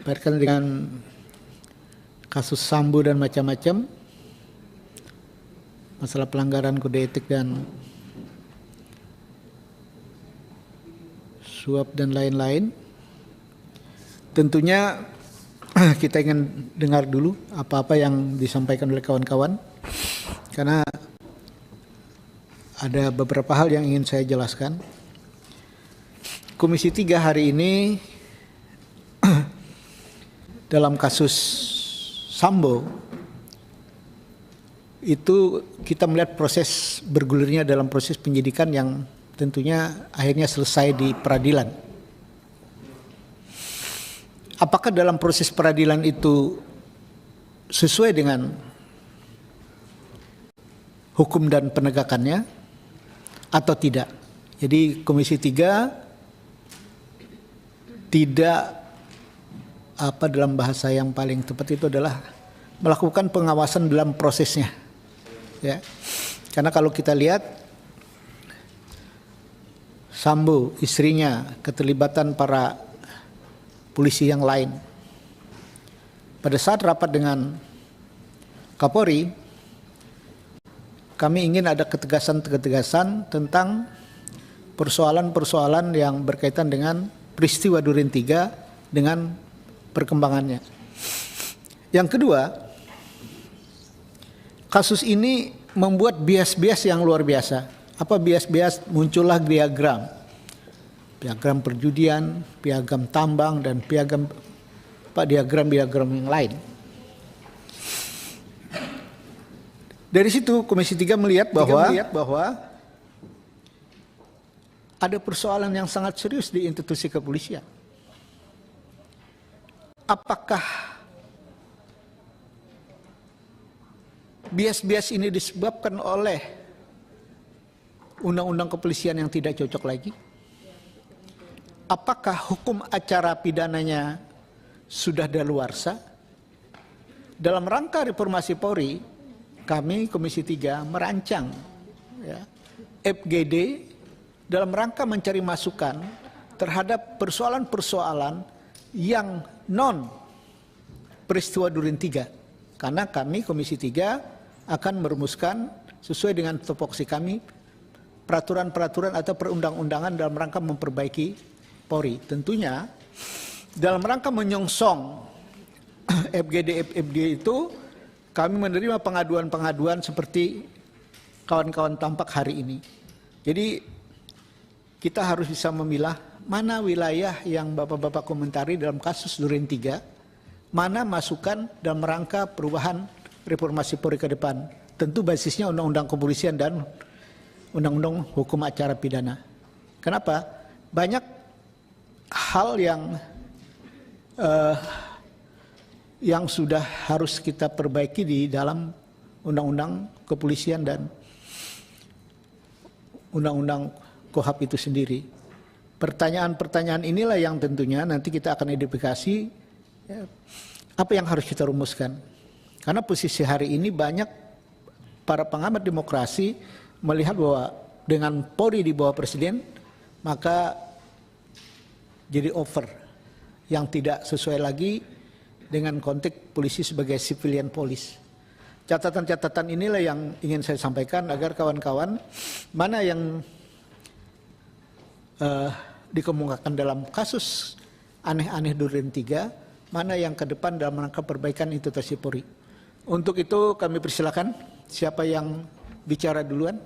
berkaitan dengan kasus Sambo dan macam-macam, masalah pelanggaran kode etik dan suap dan lain-lain. Tentunya kita ingin dengar dulu apa-apa yang disampaikan oleh kawan-kawan, karena ada beberapa hal yang ingin saya jelaskan. Komisi 3 hari ini dalam kasus Sambo itu kita melihat proses bergulirnya dalam proses penyidikan yang tentunya akhirnya selesai di peradilan. Apakah dalam proses peradilan itu sesuai dengan hukum dan penegakannya atau tidak? Jadi Komisi 3 tidak dalam bahasa yang paling tepat itu adalah melakukan pengawasan dalam prosesnya, ya. Karena kalau kita lihat Sambo, istrinya, keterlibatan para polisi yang lain. Pada saat rapat dengan Kapolri, kami ingin ada ketegasan-ketegasan tentang persoalan-persoalan yang berkaitan dengan peristiwa Duren 3 dengan perkembangannya. Yang kedua, kasus ini membuat bias-bias yang luar biasa. Apa bias-bias? Muncullah diagram perjudian, piagam tambang, dan diagram-diagram yang lain. Dari situ Komisi 3 melihat bahwa ada persoalan yang sangat serius di institusi kepolisian. Apakah bias-bias ini disebabkan oleh undang-undang kepolisian yang tidak cocok lagi? Apakah hukum acara pidananya sudah daluarsa? Dalam rangka reformasi Polri, kami Komisi 3 merancang FGD dalam rangka mencari masukan terhadap persoalan-persoalan yang non peristiwa Duren 3. Karena kami Komisi 3 akan merumuskan sesuai dengan tupoksi kami peraturan-peraturan atau perundang-undangan dalam rangka memperbaiki Polri. Tentunya dalam rangka menyongsong FGD itu kami menerima pengaduan-pengaduan seperti kawan-kawan tampak hari ini. Jadi kita harus bisa memilah mana wilayah yang Bapak-Bapak komentari dalam kasus Duren 3, mana masukan dalam rangka perubahan reformasi Polri ke depan. Tentu basisnya Undang-Undang Kepolisian dan Undang-Undang Hukum Acara Pidana. Kenapa? Banyak hal yang sudah harus kita perbaiki di dalam Undang-Undang Kepolisian dan Undang-Undang KUHAP itu sendiri. Pertanyaan-pertanyaan inilah yang tentunya nanti kita akan identifikasi apa yang harus kita rumuskan. Karena posisi hari ini banyak para pengamat demokrasi melihat bahwa dengan Polri di bawah Presiden, maka jadi over yang tidak sesuai lagi dengan konteks polisi sebagai civilian police. Catatan-catatan inilah yang ingin saya sampaikan agar kawan-kawan mana yang dikemukakan dalam kasus aneh-aneh Duren 3, mana yang ke depan dalam rangka perbaikan institusi Polri. Untuk itu kami persilakan siapa yang bicara duluan.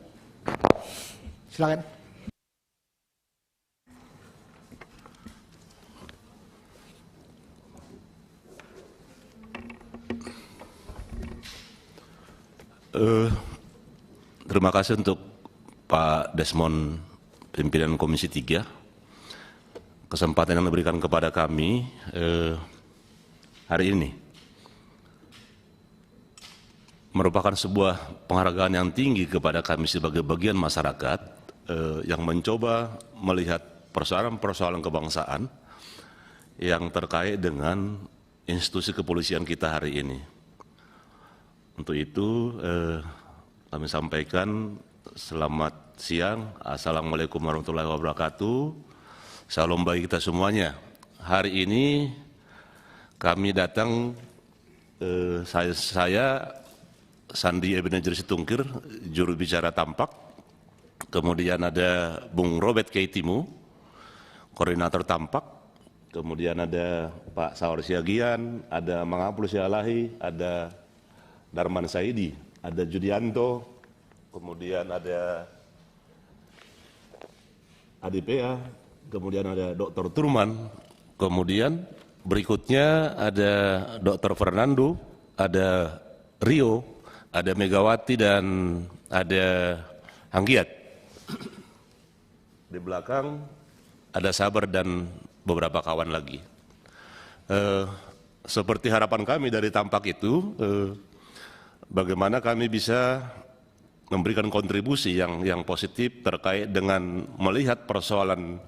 Silakan. Terima kasih untuk Pak Desmond, pimpinan Komisi 3, kesempatan yang diberikan kepada kami hari ini. Merupakan sebuah penghargaan yang tinggi kepada kami sebagai bagian masyarakat yang mencoba melihat persoalan-persoalan kebangsaan yang terkait dengan institusi kepolisian kita hari ini. Untuk itu kami sampaikan selamat siang, Assalamualaikum warahmatullahi wabarakatuh. Salam bagi kita semuanya. Hari ini kami datang, saya Sandi Ebenezer Situngkir, juru bicara Tampak, kemudian ada Bung Robert Keitimu, koordinator Tampak, kemudian ada Pak Saur Siagian, ada Mang Apul Sialahi, ada Darman Saidi, ada Judianto, kemudian ada ADPA, kemudian ada Dr. Turman, kemudian berikutnya ada Dr. Fernando, ada Rio, ada Megawati, dan ada Hanggiat. Di belakang ada Sabar dan beberapa kawan lagi. Seperti harapan kami dari Tampak itu, bagaimana kami bisa memberikan kontribusi yang positif terkait dengan melihat persoalan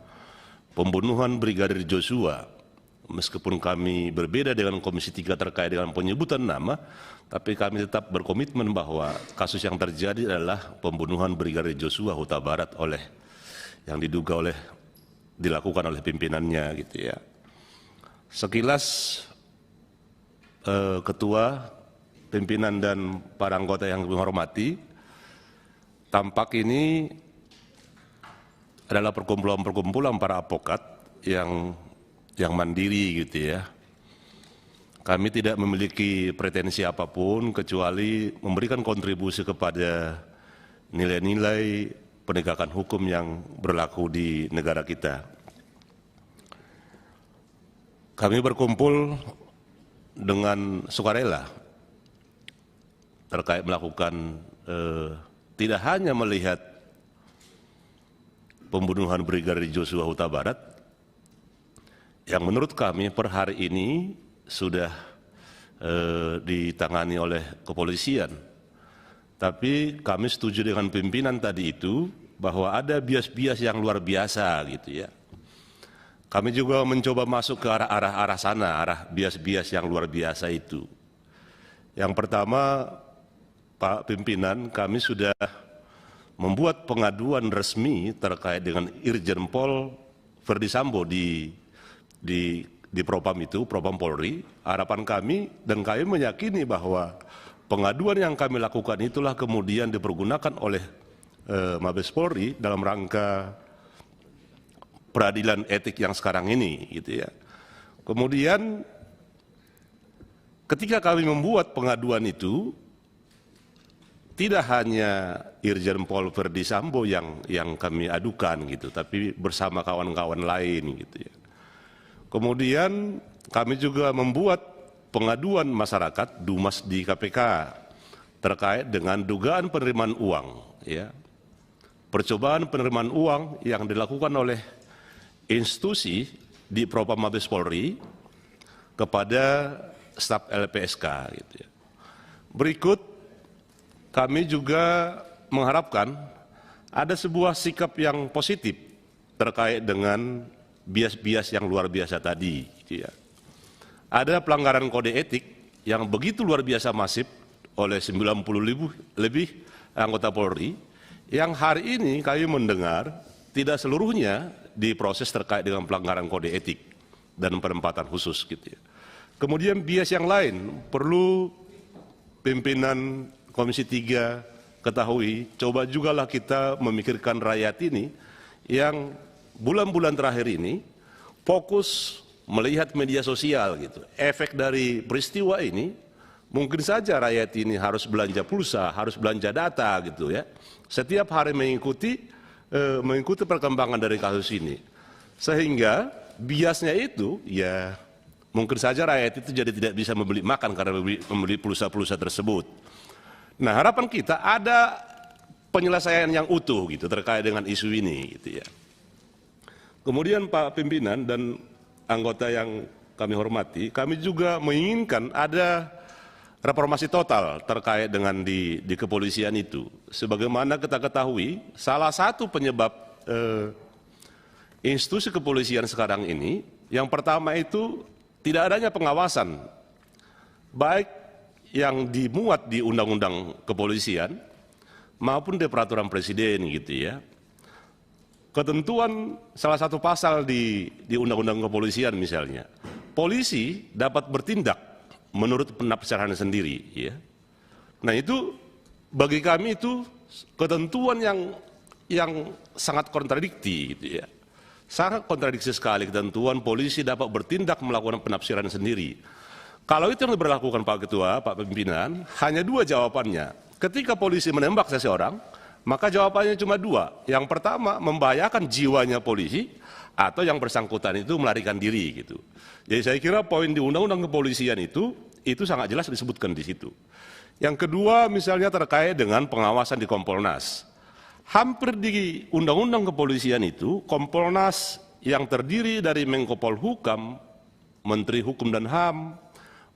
pembunuhan Brigadir Joshua. Meskipun kami berbeda dengan Komisi 3 terkait dengan penyebutan nama, tapi kami tetap berkomitmen bahwa kasus yang terjadi adalah pembunuhan Brigadir Joshua Huta Barat yang dilakukan oleh pimpinannya gitu ya. Sekilas ketua, pimpinan dan para anggota yang kami hormati, Tampak ini adalah perkumpulan para advokat yang mandiri gitu ya. Kami tidak memiliki pretensi apapun kecuali memberikan kontribusi kepada nilai-nilai penegakan hukum yang berlaku di negara kita. Kami berkumpul dengan sukarela terkait melakukan tidak hanya melihat pembunuhan Brigadir Joshua Huta Barat, yang menurut kami per hari ini sudah ditangani oleh kepolisian. Tapi kami setuju dengan pimpinan tadi itu bahwa ada bias-bias yang luar biasa gitu ya. Kami juga mencoba masuk ke arah sana, arah bias-bias yang luar biasa itu. Yang pertama, Pak Pimpinan, kami sudah membuat pengaduan resmi terkait dengan Irjen Pol Verdi Sambo di Propam itu, Propam Polri. Harapan kami dan kami meyakini bahwa pengaduan yang kami lakukan itulah kemudian dipergunakan oleh Mabes Polri dalam rangka peradilan etik yang sekarang ini gitu ya. Kemudian ketika kami membuat pengaduan itu, tidak hanya Irjen Pol Verdi Sambo yang kami adukan gitu, tapi bersama kawan-kawan lain gitu ya. Kemudian kami juga membuat pengaduan masyarakat Dumas di KPK terkait dengan dugaan penerimaan uang ya. Percobaan penerimaan uang yang dilakukan oleh institusi di Propam Mabes Polri kepada staf LPSK gitu ya. Berikut kami juga mengharapkan ada sebuah sikap yang positif terkait dengan bias-bias yang luar biasa tadi gitu ya. Ada pelanggaran kode etik yang begitu luar biasa masif oleh 90 lebih anggota Polri yang hari ini kami mendengar tidak seluruhnya diproses terkait dengan pelanggaran kode etik dan penempatan khusus gitu ya. Kemudian bias yang lain perlu pimpinan Komisi 3 ketahui, coba jugalah kita memikirkan rakyat ini yang bulan-bulan terakhir ini fokus melihat media sosial gitu. Efek dari peristiwa ini mungkin saja rakyat ini harus belanja pulsa, harus belanja data gitu ya. Setiap hari mengikuti perkembangan dari kasus ini. Sehingga biasnya itu ya mungkin saja rakyat itu jadi tidak bisa membeli makan karena membeli pulsa-pulsa tersebut. Nah, harapan kita ada penyelesaian yang utuh gitu terkait dengan isu ini gitu ya. Kemudian Pak Pimpinan dan anggota yang kami hormati, kami juga menginginkan ada reformasi total terkait dengan di kepolisian itu. Sebagaimana kita ketahui, salah satu penyebab institusi kepolisian sekarang ini, yang pertama itu tidak adanya pengawasan, baik yang dimuat di Undang-Undang Kepolisian maupun di Peraturan Presiden gitu ya. Ketentuan salah satu pasal di Undang-Undang Kepolisian misalnya polisi dapat bertindak menurut penafsiran sendiri, ya. Nah itu bagi kami itu ketentuan yang sangat kontradiktif, gitu ya. Sangat kontradiksi sekali ketentuan polisi dapat bertindak melakukan penafsiran sendiri. Kalau itu yang diberlakukan Pak Ketua, Pak Pimpinan, hanya dua jawabannya. Ketika polisi menembak seseorang, maka jawabannya cuma dua. Yang pertama, membahayakan jiwanya polisi, atau yang bersangkutan itu melarikan diri, gitu. Jadi saya kira poin di Undang-Undang Kepolisian itu sangat jelas disebutkan di situ. Yang kedua, misalnya terkait dengan pengawasan di Kompolnas. Hampir di Undang-Undang Kepolisian itu, Kompolnas yang terdiri dari Menko Polhukam, Menteri Hukum dan HAM,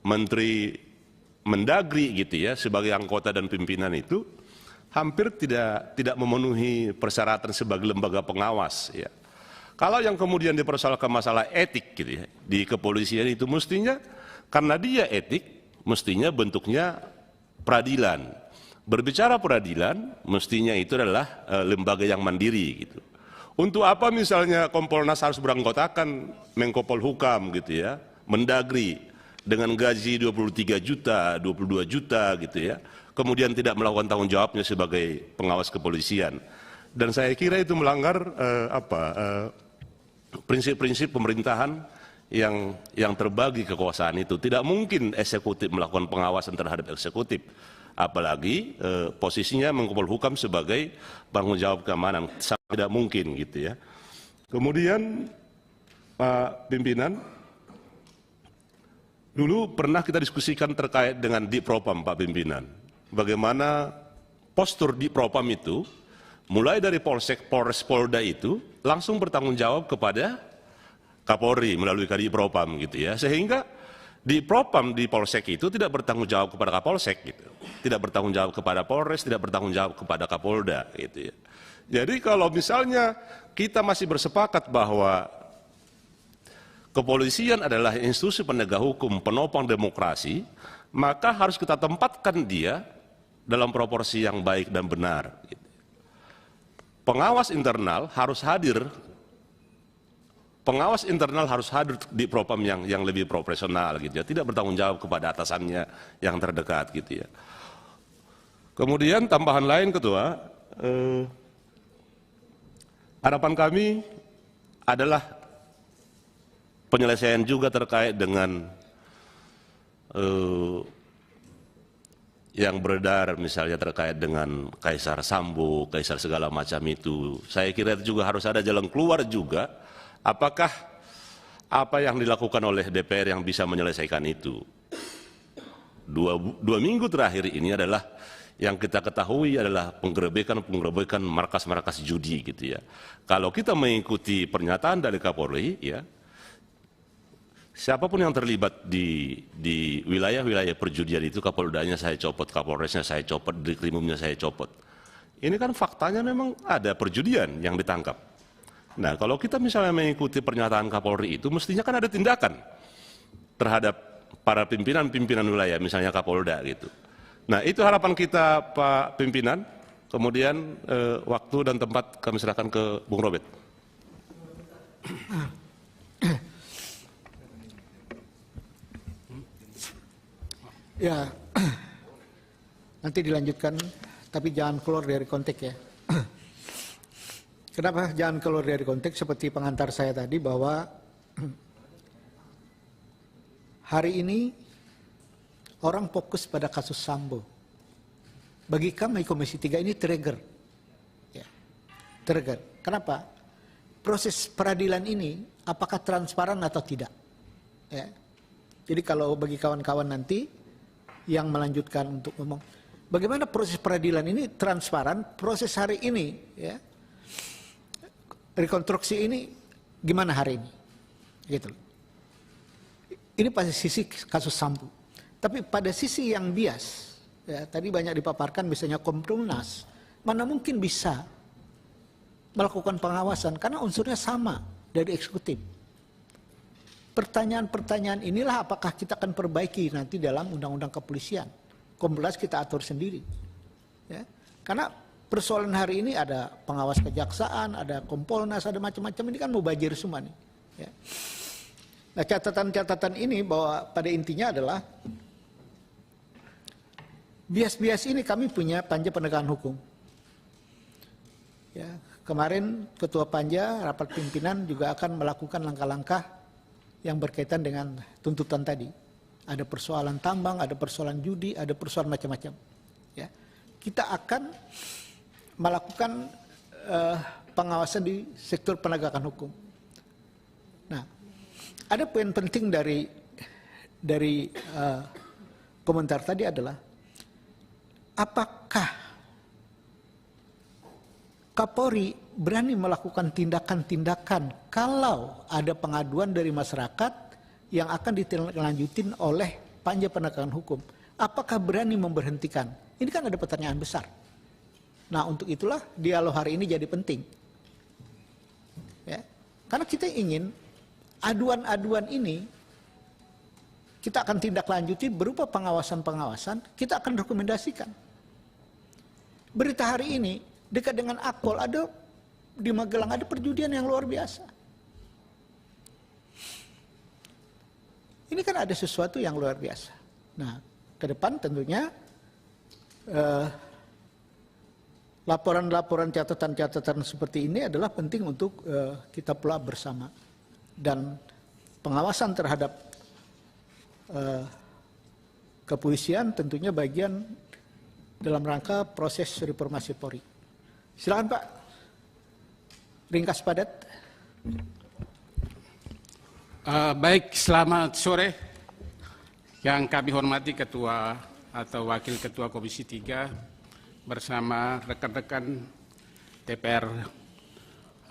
Menteri Mendagri, gitu ya, sebagai anggota dan pimpinan itu, hampir tidak memenuhi persyaratan sebagai lembaga pengawas, ya. Kalau yang kemudian dipersoalkan masalah etik, gitu ya, di kepolisian itu mestinya karena dia etik, mestinya bentuknya peradilan. Berbicara peradilan, mestinya itu adalah lembaga yang mandiri, gitu. Untuk apa misalnya Kompolnas harus beranggotakan Menko Polhukam, gitu ya, Mendagri dengan gaji 23 juta, 22 juta, gitu ya, kemudian tidak melakukan tanggung jawabnya sebagai pengawas kepolisian. Dan saya kira itu melanggar prinsip-prinsip pemerintahan yang terbagi kekuasaan itu. Tidak mungkin eksekutif melakukan pengawasan terhadap eksekutif, apalagi posisinya Menko Polhukam sebagai penanggung jawab keamanan, sangat tidak mungkin, gitu ya. Kemudian Pak Pimpinan, dulu pernah kita diskusikan terkait dengan Dipropam, Pak Pimpinan, bagaimana postur Dipropam itu mulai dari Polsek, Polres, Polda itu langsung bertanggung jawab kepada Kapolri melalui Kadipropam, gitu ya, sehingga di Propam di Polsek itu tidak bertanggung jawab kepada Kapolsek, gitu. Tidak bertanggung jawab kepada Polres, tidak bertanggung jawab kepada Kapolda, gitu ya. Jadi kalau misalnya kita masih bersepakat bahwa kepolisian adalah institusi penegak hukum, penopang demokrasi, maka harus kita tempatkan dia dalam proporsi yang baik dan benar, gitu. Pengawas internal harus hadir. Pengawas internal harus hadir di Propam yang lebih profesional, gitu ya, tidak bertanggung jawab kepada atasannya yang terdekat, gitu ya. Kemudian tambahan lain, Ketua, harapan kami adalah penyelesaian juga terkait dengan yang beredar misalnya terkait dengan Kaisar Sambo, Kaisar segala macam itu. Saya kira itu juga harus ada jalan keluar juga. Apakah apa yang dilakukan oleh DPR yang bisa menyelesaikan itu? Dua minggu terakhir ini adalah yang kita ketahui adalah penggerebekan markas-markas judi, gitu ya. Kalau kita mengikuti pernyataan dari Kapolri, ya, siapapun yang terlibat di wilayah-wilayah perjudian itu, Kapoldanya saya copot, Kapolresnya saya copot, Dikrimumnya saya copot. Ini kan faktanya memang ada perjudian yang ditangkap. Nah, kalau kita misalnya mengikuti pernyataan Kapolri itu, mestinya kan ada tindakan terhadap para pimpinan-pimpinan wilayah, misalnya Kapolda, gitu. Nah, itu harapan kita, Pak Pimpinan. Kemudian waktu dan tempat kami serahkan ke Bung Robert. Ya, nanti dilanjutkan, tapi jangan keluar dari konteks, ya. Kenapa jangan keluar dari konteks seperti pengantar saya tadi bahwa hari ini orang fokus pada kasus Sambo. Bagi kami Komisi 3 ini trigger. Ya, trigger. Kenapa? Proses peradilan ini apakah transparan atau tidak? Ya. Jadi kalau bagi kawan-kawan nanti yang melanjutkan untuk ngomong, bagaimana proses peradilan ini transparan, proses hari ini, ya, rekonstruksi ini gimana hari ini, gitu. Ini pada sisi kasus Sambo. Tapi pada sisi yang bias, ya, tadi banyak dipaparkan misalnya Kompolnas, mana mungkin bisa melakukan pengawasan karena unsurnya sama dari eksekutif. Pertanyaan-pertanyaan inilah apakah kita akan perbaiki nanti dalam undang-undang kepolisian. Kompolnas kita atur sendiri. Ya. Karena persoalan hari ini ada pengawas kejaksaan, ada Kompolnas, ada macam-macam, ini kan mubazir semua nih. Ya. Nah, catatan-catatan ini bahwa pada intinya adalah bias-bias ini kami punya panja penegakan hukum. Ya, kemarin Ketua Panja, rapat pimpinan juga akan melakukan langkah-langkah yang berkaitan dengan tuntutan tadi. Ada persoalan tambang, ada persoalan judi, ada persoalan macam-macam. Ya, kita akan melakukan pengawasan di sektor penegakan hukum. Nah, ada poin penting dari komentar tadi adalah apakah Kapolri berani melakukan tindakan-tindakan kalau ada pengaduan dari masyarakat yang akan ditindaklanjutin oleh panja penegakan hukum. Apakah berani memberhentikan? Ini kan ada pertanyaan besar. Nah, untuk itulah dialog hari ini jadi penting. Ya, karena kita ingin aduan-aduan ini kita akan tindak lanjuti berupa pengawasan-pengawasan, kita akan rekomendasikan. Berita hari ini dekat dengan Akpol, ada di Magelang ada perjudian yang luar biasa. Ini kan ada sesuatu yang luar biasa. Nah, ke depan tentunya laporan-laporan, catatan-catatan seperti ini adalah penting untuk kita pelajari bersama. Dan pengawasan terhadap kepolisian tentunya bagian dalam rangka proses reformasi Polri. Silakan Pak, ringkas padat. Baik, selamat sore. Yang kami hormati Ketua atau Wakil Ketua Komisi 3 bersama rekan-rekan DPR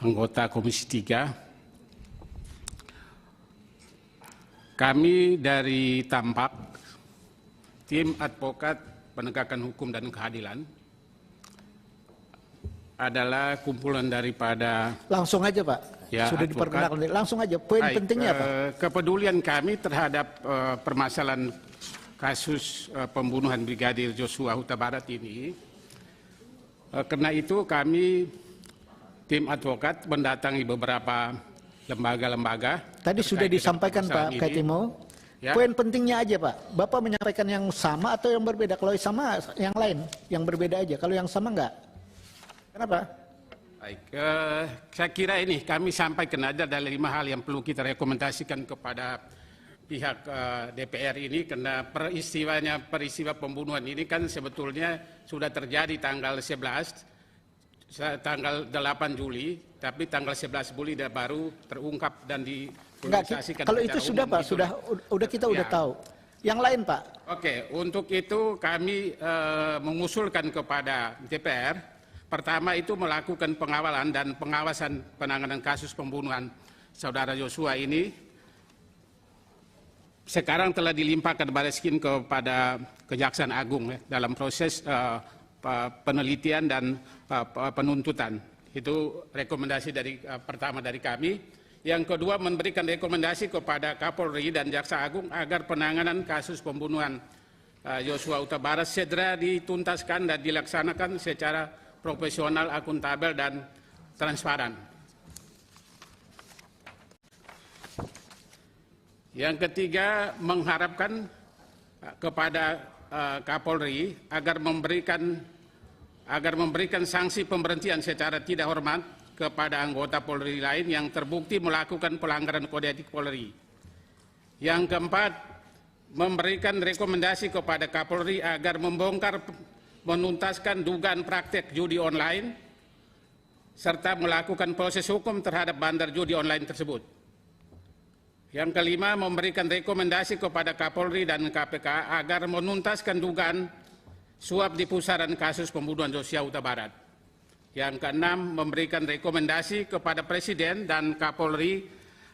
anggota Komisi 3. Kami dari Tampak, tim advokat penegakan hukum dan keadilan, adalah kumpulan daripada... Langsung aja Pak, ya, sudah diperkenalkan. Langsung aja, poin pentingnya Pak. Kepedulian kami terhadap permasalahan kasus pembunuhan Brigadir Joshua Huta Barat ini, karena itu kami tim advokat mendatangi beberapa lembaga-lembaga. Tadi sudah disampaikan Pak Kaitimo. Ya. Poin pentingnya aja Pak, Bapak menyampaikan yang sama atau yang berbeda? Kalau yang sama, yang lain, yang berbeda aja. Kalau yang sama enggak? Kenapa? Baik, saya kira ini kami sampaikan aja dari 5 hal yang perlu kita rekomendasikan kepada pihak DPR ini, karena peristiwa pembunuhan ini kan sebetulnya sudah terjadi tanggal 11, tanggal 8 Juli, tapi tanggal 11 Juli baru terungkap dan dipublikasikan. Kalau itu sudah Pak, kita udah tahu. Yang lain Pak? Oke, untuk itu kami mengusulkan kepada DPR, pertama itu melakukan pengawalan dan pengawasan penanganan kasus pembunuhan Saudara Joshua ini. Sekarang telah dilimpahkan Bareskrim kepada Kejaksaan Agung dalam proses penelitian dan penuntutan. Itu rekomendasi pertama dari kami. Yang kedua, memberikan rekomendasi kepada Kapolri dan Jaksa Agung agar penanganan kasus pembunuhan Joshua Huta Barat segera dituntaskan dan dilaksanakan secara profesional, akuntabel, dan transparan. Yang ketiga, mengharapkan kepada Kapolri agar memberikan sanksi pemberhentian secara tidak hormat kepada anggota Polri lain yang terbukti melakukan pelanggaran kode etik Polri. Yang keempat, memberikan rekomendasi kepada Kapolri agar menuntaskan dugaan praktek judi online serta melakukan proses hukum terhadap bandar judi online tersebut. Yang kelima, memberikan rekomendasi kepada Kapolri dan KPK agar menuntaskan dugaan suap di pusaran kasus pembunuhan Joshua Huta Barat. Yang keenam, memberikan rekomendasi kepada Presiden dan Kapolri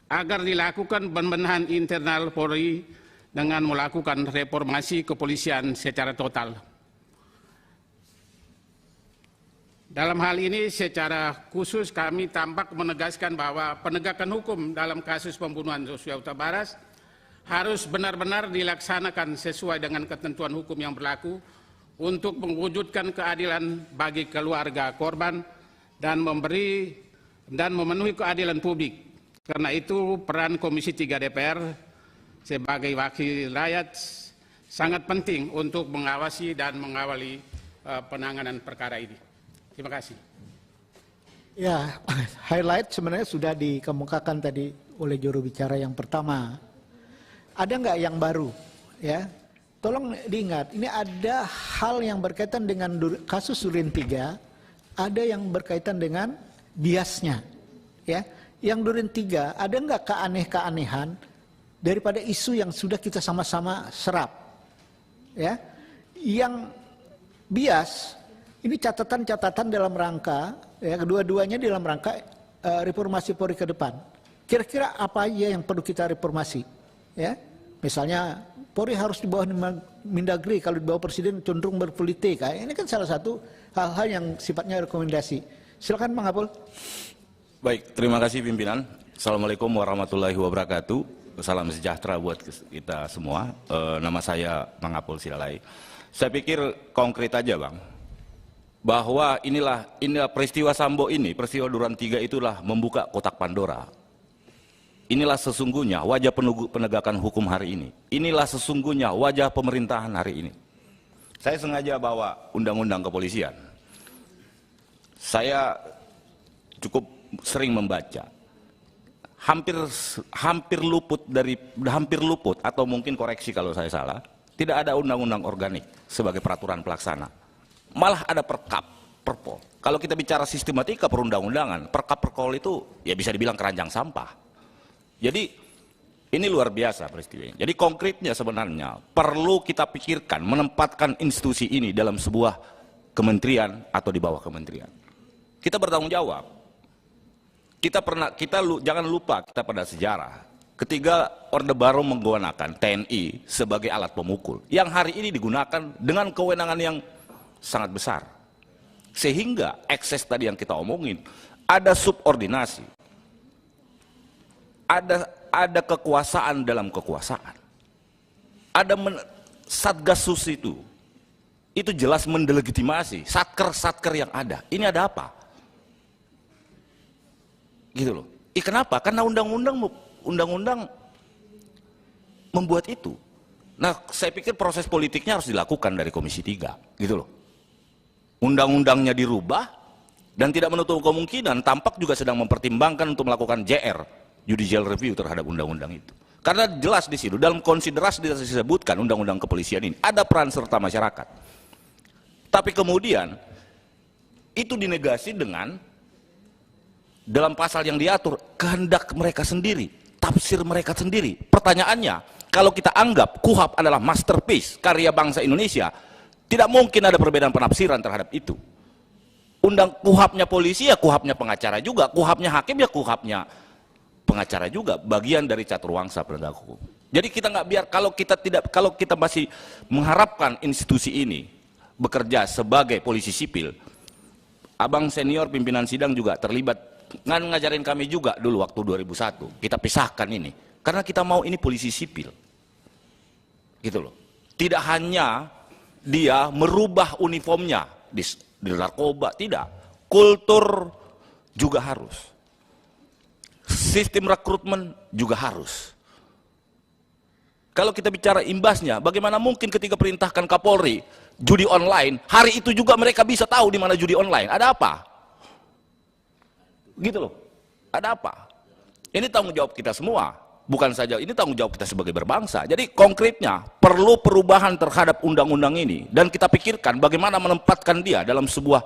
agar dilakukan pembenahan internal Polri dengan melakukan reformasi kepolisian secara total. Dalam hal ini secara khusus kami tampak menegaskan bahwa penegakan hukum dalam kasus pembunuhan Joshua Huta Barat harus benar-benar dilaksanakan sesuai dengan ketentuan hukum yang berlaku untuk mewujudkan keadilan bagi keluarga korban dan memenuhi keadilan publik Karena itu peran Komisi 3 DPR sebagai wakil rakyat sangat penting untuk mengawasi dan mengawali penanganan perkara ini. Terima kasih. Ya, highlight sebenarnya sudah dikemukakan tadi oleh juru bicara yang pertama. Ada nggak yang baru? Ya, tolong diingat, ini ada hal yang berkaitan dengan kasus Duren 3, ada yang berkaitan dengan biasnya. Ya, yang Duren 3 ada nggak keanehan daripada isu yang sudah kita sama-sama serap? Ya, yang bias ini catatan-catatan dalam rangka, ya kedua-duanya dalam rangka reformasi Polri ke depan. Kira-kira apa aja yang perlu kita reformasi? Ya, misalnya Polri harus di bawah Mendagri, kalau di bawah Presiden cenderung berpolitik. Ini kan salah satu hal-hal yang sifatnya rekomendasi. Silakan Bang Apul. Baik, terima kasih pimpinan. Assalamualaikum warahmatullahi wabarakatuh. Salam sejahtera buat kita semua. Nama saya Bang Apul Silalai. Saya pikir konkret aja Bang, bahwa inilah peristiwa Sambo ini, peristiwa Duren 3 itulah membuka kotak Pandora. Inilah sesungguhnya wajah penegakan hukum hari ini. Inilah sesungguhnya wajah pemerintahan hari ini. Saya sengaja bawa undang-undang kepolisian. Saya cukup sering membaca. Hampir luput atau mungkin koreksi kalau saya salah. Tidak ada undang-undang organik sebagai peraturan pelaksana. Malah ada perpol. Kalau kita bicara sistematika perundang-undangan, perkap-perkol itu ya bisa dibilang keranjang sampah. Jadi ini luar biasa peristiwa ini. Jadi konkretnya sebenarnya perlu kita pikirkan menempatkan institusi ini dalam sebuah kementerian atau di bawah kementerian. Kita bertanggung jawab. Jangan lupa kita pada sejarah. Ketika Orde Baru menggunakan TNI sebagai alat pemukul, yang hari ini digunakan dengan kewenangan yang sangat besar, sehingga ekses tadi yang kita omongin, ada subordinasi, ada kekuasaan dalam kekuasaan, ada Satgasus itu jelas mendelegitimasi satker yang ada. Ini ada apa? Gitu loh. Kenapa? Karena undang-undang membuat itu. Nah, saya pikir proses politiknya harus dilakukan dari Komisi 3, gitu loh. Undang-undangnya dirubah dan tidak menutup kemungkinan tampak juga sedang mempertimbangkan untuk melakukan JR, judicial review terhadap undang-undang itu. Karena jelas di situ dalam konsiderasi disebutkan undang-undang kepolisian ini ada peran serta masyarakat. Tapi kemudian itu dinegasi dengan dalam pasal yang diatur kehendak mereka sendiri, tafsir mereka sendiri. Pertanyaannya, kalau kita anggap KUHP adalah masterpiece karya bangsa Indonesia, tidak mungkin ada perbedaan penafsiran terhadap itu. KUHP-nya polisi ya KUHP-nya pengacara juga, KUHP-nya hakim ya KUHP-nya pengacara juga, bagian dari caturwangsa penegak hukum. Jadi kita nggak biar kalau kita masih mengharapkan institusi ini bekerja sebagai polisi sipil. Abang senior pimpinan sidang juga terlibat ngajarin kami juga dulu waktu 2001. Kita pisahkan ini karena kita mau ini polisi sipil. Gitu loh. Tidak hanya dia merubah uniformnya di narkoba, tidak. Kultur juga harus. Sistem rekrutmen juga harus. Kalau kita bicara imbasnya, bagaimana mungkin ketika perintahkan Kapolri judi online, hari itu juga mereka bisa tahu di mana judi online. Ada apa? Gitu loh. Ada apa? Ini tanggung jawab kita semua. Bukan saja ini tanggung jawab kita sebagai berbangsa. Jadi konkretnya perlu perubahan terhadap undang-undang ini dan kita pikirkan bagaimana menempatkan dia dalam sebuah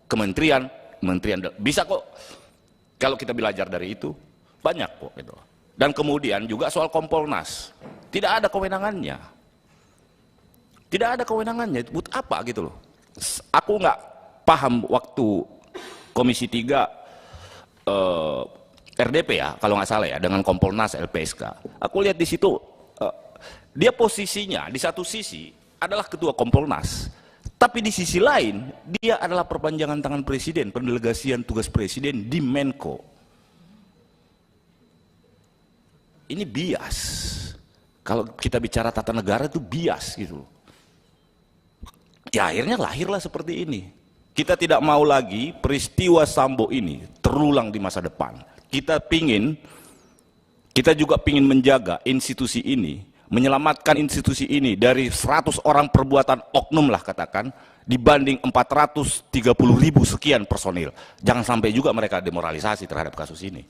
kementerian. Bisa kok kalau kita belajar dari itu, banyak kok gitu. Dan kemudian juga soal Kompolnas. Tidak ada kewenangannya. Tidak ada kewenangannya. Buat apa gitu loh. Aku nggak paham waktu Komisi 3 RDP ya, kalau nggak salah ya, dengan Kompolnas LPSK. Aku lihat di situ dia posisinya di satu sisi adalah ketua Kompolnas, tapi di sisi lain dia adalah perpanjangan tangan presiden, pendelegasian tugas presiden di Menko. Ini bias. Kalau kita bicara tata negara itu bias gitu. Ya akhirnya lahirlah seperti ini. Kita tidak mau lagi peristiwa Sambo ini terulang di masa depan. Kita pingin Kita juga ingin menjaga institusi ini, menyelamatkan institusi ini dari 100 orang perbuatan oknum lah katakan, dibanding 430.000 sekian personil. Jangan sampai juga mereka demoralisasi terhadap kasus ini.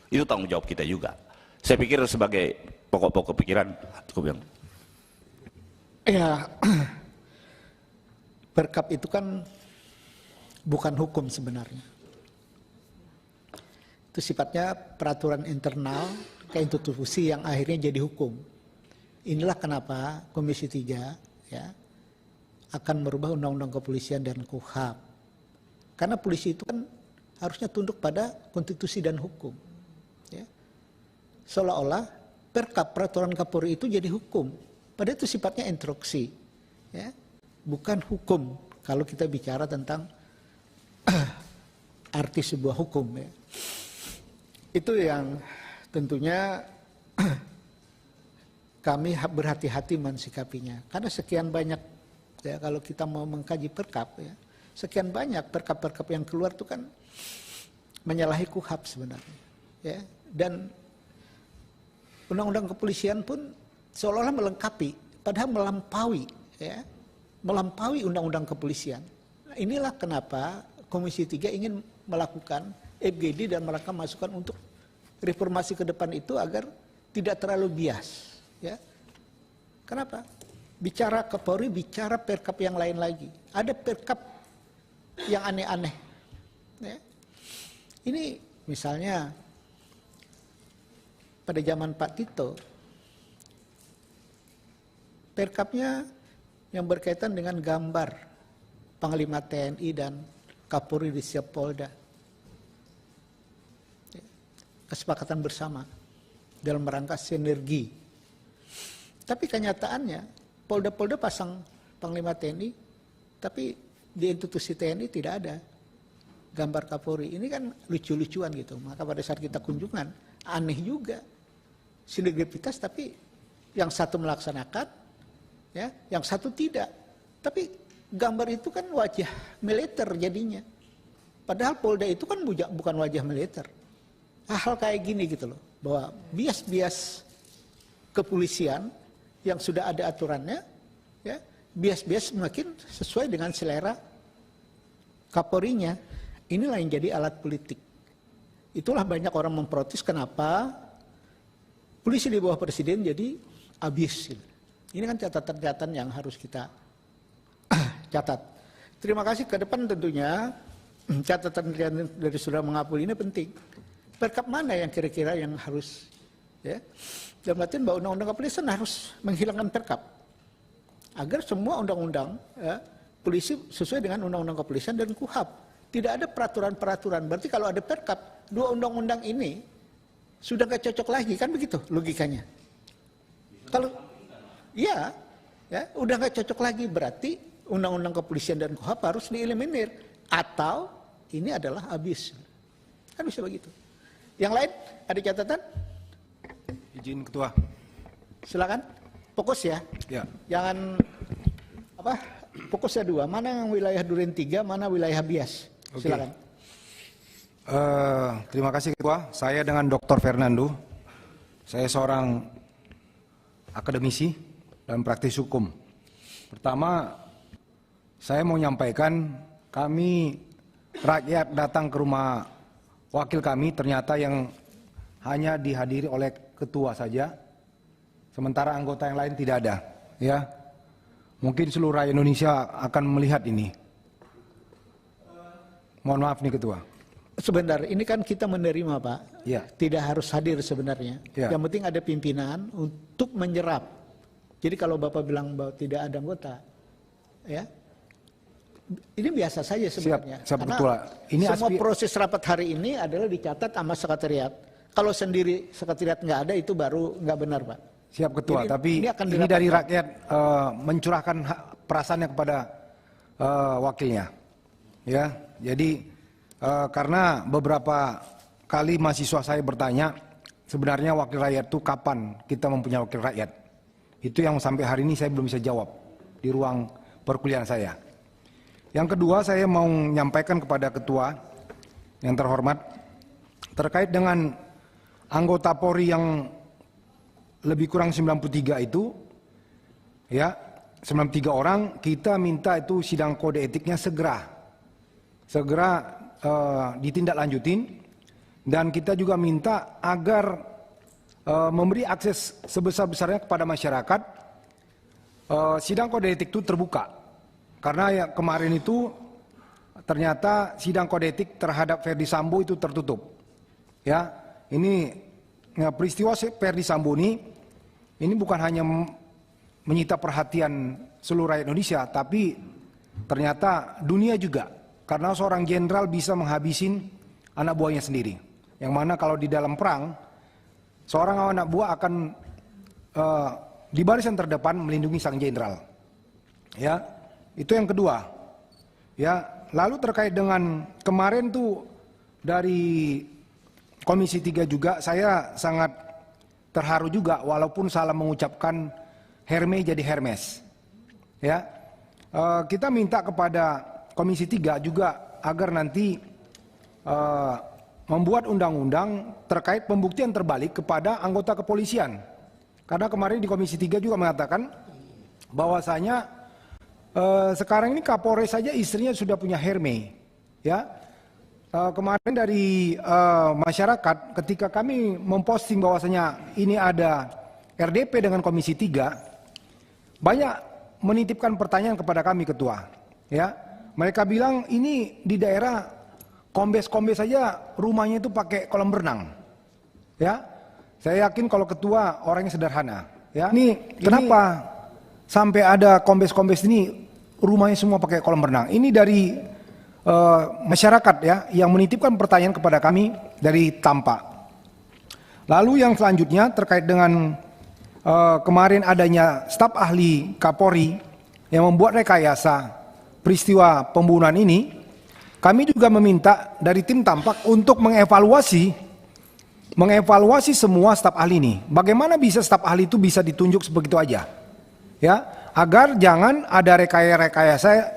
Itu tanggung jawab kita juga. Saya pikir sebagai pokok-pokok pikiran cukup yang. Ya, Perkap itu kan bukan hukum sebenarnya. Itu sifatnya peraturan internal ke institusi yang akhirnya jadi hukum. Inilah kenapa Komisi 3 ya akan merubah Undang-Undang Kepolisian dan KUHP. Karena polisi itu kan harusnya tunduk pada konstitusi dan hukum. Ya. Seolah-olah Perkap, peraturan Kapolri itu jadi hukum. Padahal itu sifatnya instruksi. Ya. Bukan hukum kalau kita bicara tentang arti sebuah hukum. Ya. Itu yang tentunya kami berhati-hati mensikapinya. Karena sekian banyak, ya, kalau kita mau mengkaji Perkap, ya, sekian banyak Perkap-Perkap yang keluar itu kan menyalahi KUHP sebenarnya. Ya. Dan Undang-Undang Kepolisian pun seolah-olah melengkapi, padahal melampaui, ya, melampaui Undang-Undang Kepolisian. Nah, inilah kenapa Komisi 3 ingin melakukan FGD dan melakukan masukan untuk reformasi ke depan itu agar tidak terlalu bias. Ya. Kenapa? Bicara Kapolri, bicara Perkap yang lain lagi. Ada Perkap yang aneh-aneh. Ya. Ini misalnya pada zaman Pak Tito, Perkapnya yang berkaitan dengan gambar Panglima TNI dan Kapolri di setiap Polda. Kesepakatan bersama dalam rangka sinergi. Tapi kenyataannya Polda-Polda pasang Panglima TNI, tapi di institusi TNI tidak ada gambar Kapolri. Ini kan lucu-lucuan gitu. Maka pada saat kita kunjungan, aneh juga. Sinergitas tapi yang satu melaksanakan, ya, yang satu tidak. Tapi gambar itu kan wajah militer jadinya. Padahal Polda itu kan bukan wajah militer. Hal kayak gini gitu loh, bahwa bias-bias kepolisian yang sudah ada aturannya, ya, bias-bias semakin sesuai dengan selera Kapolrinya. Inilah yang jadi alat politik. Itulah banyak orang memprotes kenapa polisi di bawah presiden jadi abis. Ini kan catatan-catatan yang harus kita catat. Terima kasih. Ke depan tentunya catatan dari Saudara Mengapul ini penting. Perkap mana yang kira-kira yang harus, ya, dalam artian bahwa Undang-Undang Kepolisian harus menghilangkan Perkap agar semua undang-undang, ya, polisi sesuai dengan Undang-Undang Kepolisian dan KUHP. Tidak ada peraturan-peraturan. Berarti kalau ada Perkap, dua undang-undang ini sudah nggak cocok lagi, kan begitu logikanya. Kalau ya, udah nggak cocok lagi, berarti Undang-Undang Kepolisian dan KUHP harus dieliminir atau ini adalah habis. Kan bisa begitu. Yang lain ada catatan? Izin Ketua. Silakan. Fokus ya. Ya. Jangan apa? Fokusnya dua. Mana yang wilayah Duren 3, mana wilayah Bias. Silakan. Terima kasih Ketua. Saya dengan Dr. Fernando. Saya seorang akademisi dan praktis hukum. Pertama, saya mau menyampaikan kami rakyat datang ke rumah wakil kami ternyata yang hanya dihadiri oleh ketua saja, sementara anggota yang lain tidak ada. Ya, mungkin seluruh rakyat Indonesia akan melihat ini. Mohon maaf nih Ketua. Sebentar, ini kan kita menerima Pak. Ya. Tidak harus hadir sebenarnya. Ya. Yang penting ada pimpinan untuk menyerap. Jadi kalau Bapak bilang bahwa tidak ada anggota, ya, ini biasa saja sebenarnya. Siap karena betul. Ini semua proses rapat hari ini adalah dicatat sama sekretariat. Kalau sendiri sekretariat nggak ada, itu baru nggak benar Pak. Siap Ketua, Jadi, tapi ini dari rakyat mencurahkan perasaannya kepada wakilnya. Ya, jadi karena beberapa kali mahasiswa saya bertanya, sebenarnya wakil rakyat itu kapan kita mempunyai wakil rakyat? Itu yang sampai hari ini saya belum bisa jawab di ruang perkuliahan saya. Yang kedua, saya mau menyampaikan kepada Ketua yang terhormat terkait dengan anggota Polri yang lebih kurang 93 itu, ya 93 orang, kita minta itu sidang kode etiknya segera ditindaklanjutin, dan kita juga minta agar memberi akses sebesar-besarnya kepada masyarakat. Sidang kode etik itu terbuka, karena ya kemarin itu ternyata sidang kode etik terhadap Ferdy Sambo itu tertutup. Ya, ini peristiwa Ferdy Sambo ini bukan hanya menyita perhatian seluruh rakyat Indonesia, tapi ternyata dunia juga, karena seorang jenderal bisa menghabisin anak buahnya sendiri. Yang mana kalau di dalam perang, seorang anak buah akan di barisan terdepan melindungi sang jenderal. Ya, itu yang kedua. Ya, lalu terkait dengan kemarin tuh dari Komisi 3 juga, saya sangat terharu juga, walaupun salah mengucapkan Hermes jadi Hermes. Ya, kita minta kepada Komisi 3 juga agar nanti membuat undang-undang terkait pembuktian terbalik kepada anggota kepolisian. Karena kemarin di Komisi 3 juga mengatakan bahwasanya sekarang ini Kapolres saja istrinya sudah punya Hermes. Ya, kemarin dari masyarakat ketika kami memposting bahwasanya ini ada RDP dengan Komisi 3, banyak menitipkan pertanyaan kepada kami ketua. Ya, mereka bilang ini di daerah kombes-kombes saja rumahnya itu pakai kolam renang. Ya, saya yakin kalau ketua orangnya sederhana. Ya, ini kenapa sampai ada kombes-kombes ini rumahnya semua pakai kolam renang? Ini dari masyarakat ya yang menitipkan pertanyaan kepada kami dari Tampak. Lalu yang selanjutnya terkait dengan kemarin adanya staf ahli Kapolri yang membuat rekayasa peristiwa pembunuhan ini, kami juga meminta dari tim Tampak untuk mengevaluasi semua staf ahli ini. Bagaimana bisa staf ahli itu bisa ditunjuk sebegitu aja? Ya, agar jangan ada rekayasa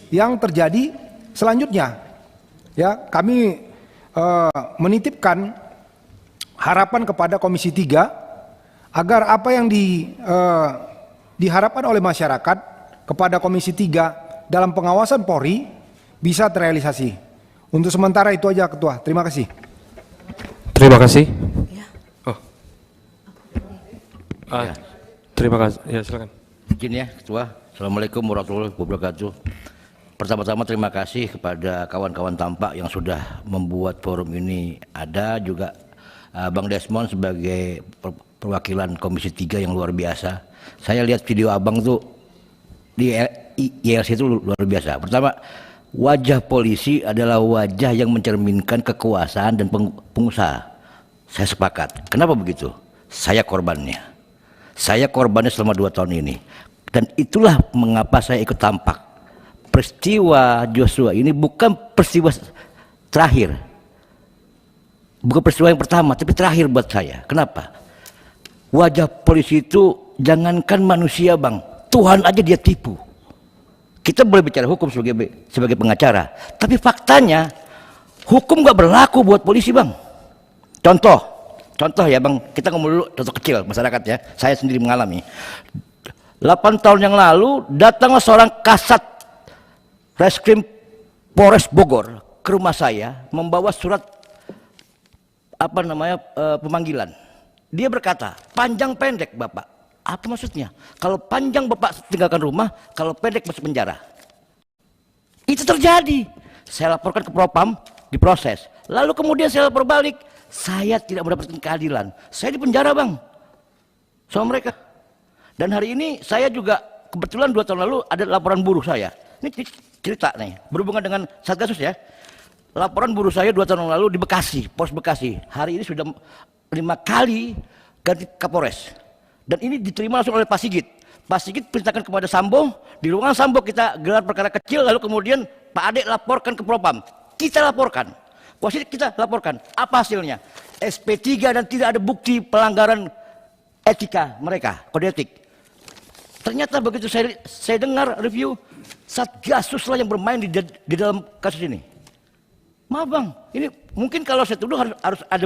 yang terjadi selanjutnya. Ya, kami menitipkan harapan kepada Komisi 3 agar apa yang diharapkan oleh masyarakat kepada Komisi 3 dalam pengawasan Polri bisa terrealisasi. Untuk sementara itu aja Ketua. Terima kasih. Terima kasih. Terima kasih. Ya, silakan. Izin ya Ketua. Assalamualaikum warahmatullahi wabarakatuh. Pertama-tama terima kasih kepada kawan-kawan Tampak yang sudah membuat forum ini ada, juga Bang Desmond sebagai perwakilan Komisi 3 yang luar biasa. Saya lihat video Abang tuh di ILC itu luar biasa. Pertama, wajah polisi adalah wajah yang mencerminkan kekuasaan dan pengusaha. Saya sepakat. Kenapa begitu? Saya korbannya. Saya korbannya selama 2 tahun ini. Dan itulah mengapa saya ikut Tampak. Peristiwa Joshua ini bukan peristiwa terakhir, bukan peristiwa yang pertama, tapi terakhir buat saya. Kenapa? Wajah polisi itu jangankan manusia Bang, Tuhan aja dia tipu. Kita boleh bicara hukum sebagai pengacara, tapi faktanya hukum gak berlaku buat polisi Bang. Contoh ya Bang, kita ngomong dulu contoh kecil masyarakat ya, saya sendiri mengalami. 8 tahun yang lalu datanglah seorang kasat Reskrim Polres Bogor ke rumah saya membawa surat pemanggilan. Dia berkata, panjang pendek Bapak. Apa maksudnya? Kalau panjang Bapak tinggalkan rumah, kalau pendek masuk penjara. Itu terjadi. Saya laporkan ke Propam, diproses. Lalu kemudian saya lapor balik, saya tidak mendapatkan keadilan. Saya di penjara Bang sama mereka. Dan hari ini saya juga kebetulan 2 tahun lalu ada laporan buruh saya. Ini cerita nih, berhubungan dengan Satgasus ya. Laporan buruh saya 2 tahun lalu di Bekasi, Pos Bekasi. Hari ini sudah 5 kali ganti Kapolres. Dan ini diterima langsung oleh Pak Sigit. Pak Sigit perintahkan kepada Sambo, di ruangan Sambo kita gelar perkara kecil, lalu kemudian Pak Ade laporkan ke Propam. Kita laporkan, Wasit kita laporkan. Apa hasilnya? SP3 dan tidak ada bukti pelanggaran etika mereka, kode etik. Ternyata begitu saya dengar review, Satgasus lah yang bermain di dalam kasus ini. Maaf Bang, ini mungkin kalau saya tuduh harus ada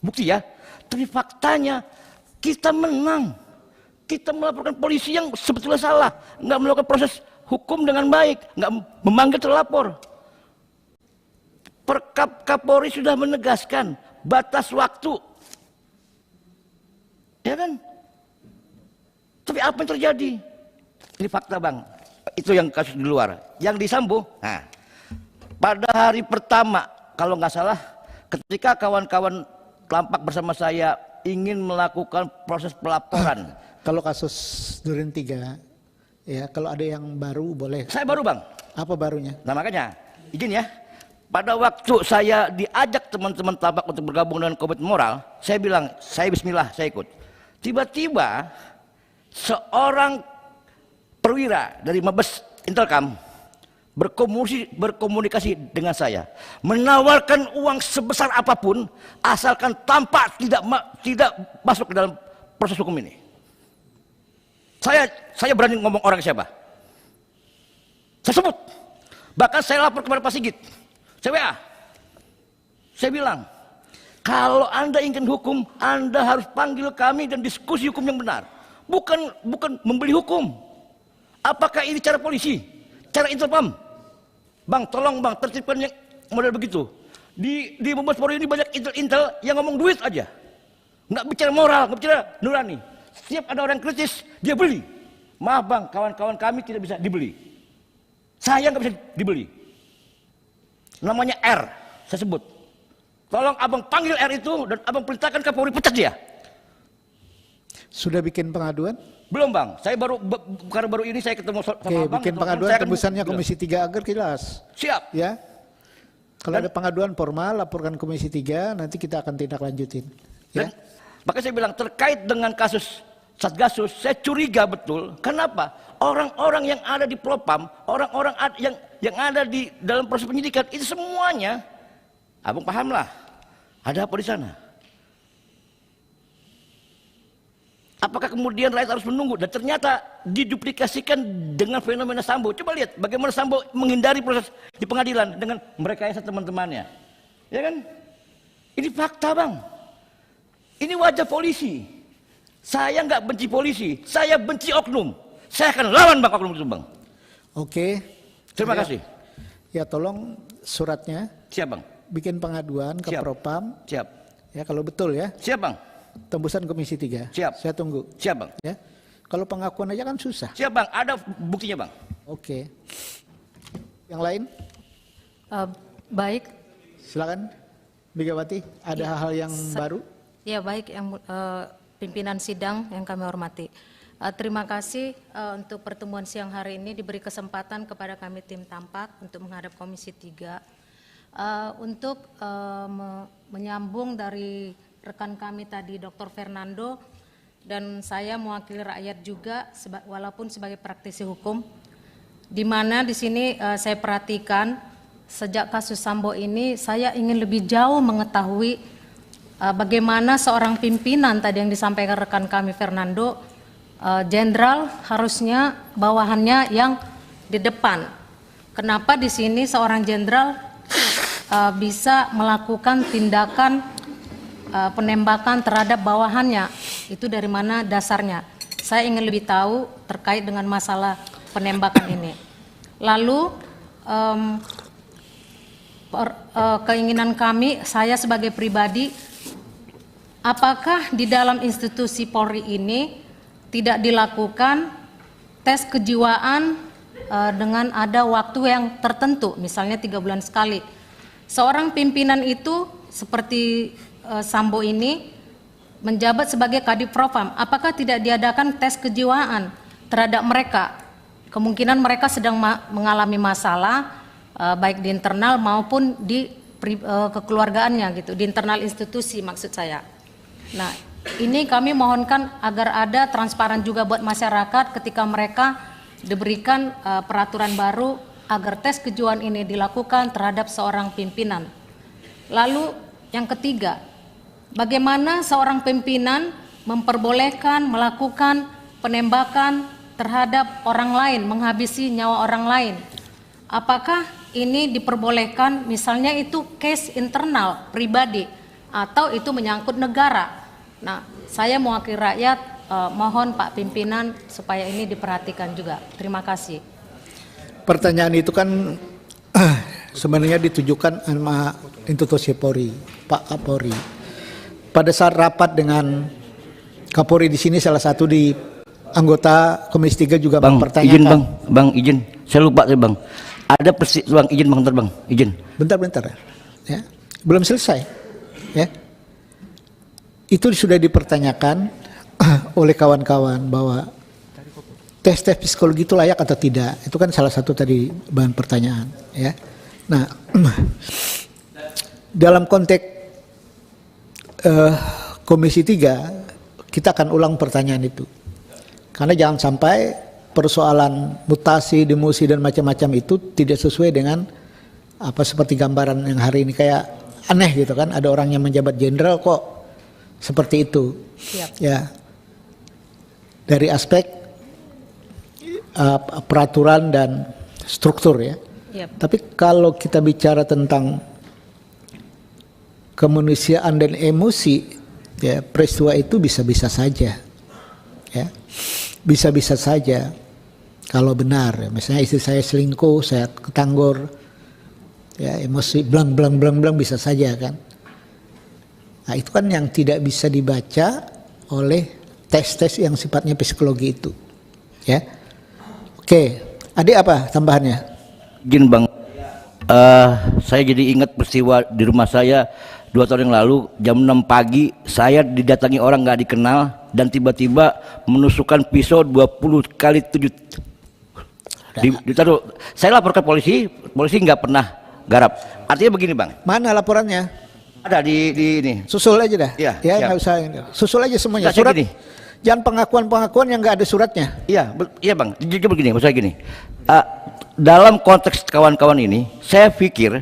bukti ya. Tapi faktanya kita menang. Kita melaporkan polisi yang sebetulnya salah, nggak melakukan proses hukum dengan baik, nggak memanggil terlapor. Perkap Kapolri sudah menegaskan batas waktu, ya kan? Tapi apa yang terjadi? Ini fakta bang. Itu yang kasus di luar. Yang di Sambo, nah, pada hari pertama kalau nggak salah, ketika kawan-kawan kelompok bersama saya ingin melakukan proses pelaporan. Kalau kasus Duren 3, ya kalau ada yang baru boleh. Saya baru bang. Apa barunya? Nah makanya, izin ya. Pada waktu saya diajak teman-teman tabak untuk bergabung dengan Komitmen Moral, saya bilang, saya bismillah, saya ikut. Tiba-tiba seorang perwira dari Mabes Intelkam berkomunikasi dengan saya, menawarkan uang sebesar apapun asalkan tanpa tidak masuk ke dalam proses hukum ini. Saya berani ngomong orang siapa. Saya sebut. Bahkan saya lapor kepada Pak Sigit. Saya WA. Saya bilang, kalau Anda ingin hukum, Anda harus panggil kami dan diskusi hukum yang benar. Bukan membeli hukum. Apakah ini cara polisi? Cara Intelpam? Bang, tolong bang, tertibkan yang model begitu. Di Mabes Polri ini banyak intel yang ngomong duit aja. Nggak bicara moral, nggak bicara nurani. Setiap ada orang kritis, dia beli. Maaf bang, kawan-kawan kami tidak bisa dibeli. Saya nggak bisa dibeli. Namanya R, saya sebut. Tolong abang panggil R itu dan abang perintahkan Kapolri pecat dia. Sudah bikin pengaduan? Belum bang, saya karena baru ini saya ketemu sama abang. Bikin pengaduan tembusannya Komisi 3 agar jelas. Siap. Ya. Kalau ada pengaduan formal, laporkan Komisi 3, nanti kita akan tindak lanjutin. Ya. Makanya saya bilang terkait dengan kasus Satgasus, saya curiga betul. Kenapa? Orang-orang yang ada di Propam, orang-orang yang ada di dalam proses penyidikan itu semuanya, abang pahamlah, ada apa di sana? Apakah kemudian rakyat harus menunggu dan ternyata diduplikasikan dengan fenomena Sambo? Coba lihat bagaimana Sambo menghindari proses di pengadilan dengan merekayasa teman-temannya, ya kan? Ini fakta bang. Ini wajah polisi. Saya nggak benci polisi, saya benci oknum. Saya akan lawan bang oknum itu bang. Oke. Terima kasih. Ya tolong suratnya. Siap bang. Bikin pengaduan ke Propam. Siap. Ya kalau betul ya. Siap bang. Tembusan Komisi 3. Siap. Saya tunggu. Siap bang. Ya. Kalau pengakuan aja kan susah. Siap bang. Ada buktinya bang. Oke. Yang lain? Baik. Silakan. Megawati. Ada hal-hal yang baru? Ya baik, yang pimpinan sidang yang kami hormati. Terima kasih untuk pertemuan siang hari ini diberi kesempatan kepada kami tim Tampak untuk menghadap Komisi 3 untuk menyambung dari rekan kami tadi Dr. Fernando dan saya mewakili rakyat juga walaupun sebagai praktisi hukum, di mana di sini saya perhatikan sejak kasus Sambo ini saya ingin lebih jauh mengetahui bagaimana seorang pimpinan tadi yang disampaikan rekan kami Fernando, jenderal harusnya bawahannya yang di depan. Kenapa di sini seorang jenderal bisa melakukan tindakan penembakan terhadap bawahannya? Itu dari mana dasarnya? Saya ingin lebih tahu terkait dengan masalah penembakan ini. Lalu keinginan kami, saya sebagai pribadi, apakah di dalam institusi Polri ini tidak dilakukan tes kejiwaan dengan ada waktu yang tertentu, misalnya 3 bulan sekali. Seorang pimpinan itu seperti Sambo ini menjabat sebagai Kadif Propam, apakah tidak diadakan tes kejiwaan terhadap mereka? Kemungkinan mereka sedang mengalami masalah baik di internal maupun di kekeluargaannya gitu, di internal institusi maksud saya. Nah, ini kami mohonkan agar ada transparan juga buat masyarakat ketika mereka diberikan peraturan baru agar tes kejiwaan ini dilakukan terhadap seorang pimpinan. Lalu yang ketiga, bagaimana seorang pimpinan memperbolehkan melakukan penembakan terhadap orang lain, menghabisi nyawa orang lain? Apakah ini diperbolehkan misalnya itu case internal pribadi? atau itu menyangkut negara. Nah, saya mewakili rakyat, mohon Pak Pimpinan supaya ini diperhatikan juga. Terima kasih. Pertanyaan itu kan sebenarnya ditujukan sama institusi Polri, Pak Kapolri. Pada saat rapat dengan Kapolri di sini, salah satu di anggota Komisi 3 juga mempertanyakan. Izin bang, izin. Saya lupa Bang. Ada bang, izin Bang, terbang, izin. Bentar. Ya, belum selesai. Ya, itu sudah dipertanyakan oleh kawan-kawan bahwa tes psikologi itu layak atau tidak. Itu kan salah satu tadi bahan pertanyaan. Ya, nah dalam konteks Komisi 3 kita akan ulang pertanyaan itu, karena jangan sampai persoalan mutasi, demosi dan macam-macam itu tidak sesuai dengan apa seperti gambaran yang hari ini, kayak aneh gitu kan, ada orang yang menjabat jenderal kok seperti itu. Siap. Ya, dari aspek peraturan dan struktur ya. Yep. Tapi kalau kita bicara tentang kemanusiaan dan emosi, ya peristiwa itu bisa-bisa saja, ya bisa-bisa saja kalau benar. Misalnya istri saya selingkuh, saya ketanggor, ya emosi blang bisa saja kan. Nah itu kan yang tidak bisa dibaca oleh tes yang sifatnya psikologi itu, ya. Oke, adik apa tambahannya? Izin Bang, saya jadi ingat peristiwa di rumah saya 2 tahun yang lalu, jam 6 pagi saya didatangi orang nggak dikenal dan tiba-tiba menusukkan pisau 20 kali 7. Ditaruh. Saya lapor ke polisi nggak pernah garap. Artinya begini Bang. Mana laporannya? Ada di ini. Susul aja dah. Iya, ya siap. nggak usah. Susul aja semuanya. Nggak, Surat. gini. Jangan pengakuan yang nggak ada suratnya. Iya, iya Bang. Jadi begini, maksudnya gini. Dalam konteks kawan-kawan ini, saya pikir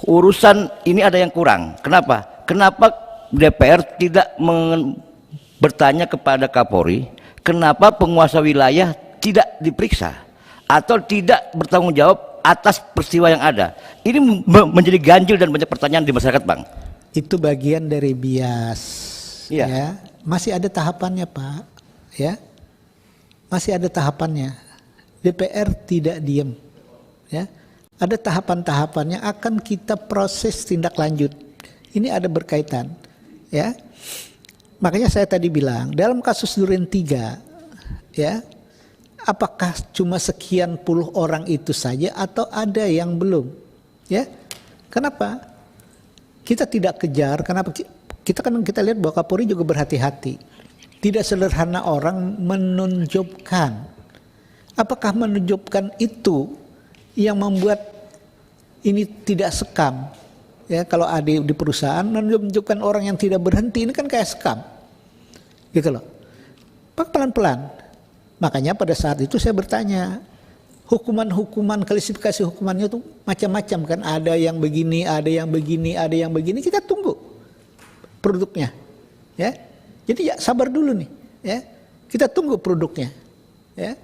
urusan ini ada yang kurang. Kenapa? Kenapa DPR tidak bertanya kepada Kapolri? Kenapa penguasa wilayah tidak diperiksa atau tidak bertanggung jawab atas peristiwa yang ada? Ini menjadi ganjil dan banyak pertanyaan di masyarakat, Bang. Itu bagian dari bias. Iya. Ya. Masih ada tahapannya, Pak. Ya. Masih ada tahapannya. DPR tidak diam. Ya. Ada tahapan-tahapannya, akan kita proses tindak lanjut. Ini ada berkaitan. Ya. Makanya saya tadi bilang, dalam kasus Duren 3, ya, apakah cuma sekian puluh orang itu saja atau ada yang belum? Ya. Kenapa? Kita tidak kejar, kenapa? Kita lihat bahwa Kapolri juga berhati-hati. Tidak sederhana orang menunjukkan. Apakah menunjukkan itu yang membuat ini tidak sekam? Ya, kalau ada di perusahaan menunjukkan orang yang tidak berhenti, ini kan kayak sekam. Gitu loh. Pelan-pelan. Makanya pada saat itu saya bertanya, hukuman-hukuman, klasifikasi hukumannya itu macam-macam kan, ada yang begini, ada yang begini, ada yang begini, kita tunggu produknya. Ya. Jadi ya sabar dulu nih, ya. Kita tunggu produknya. Ya.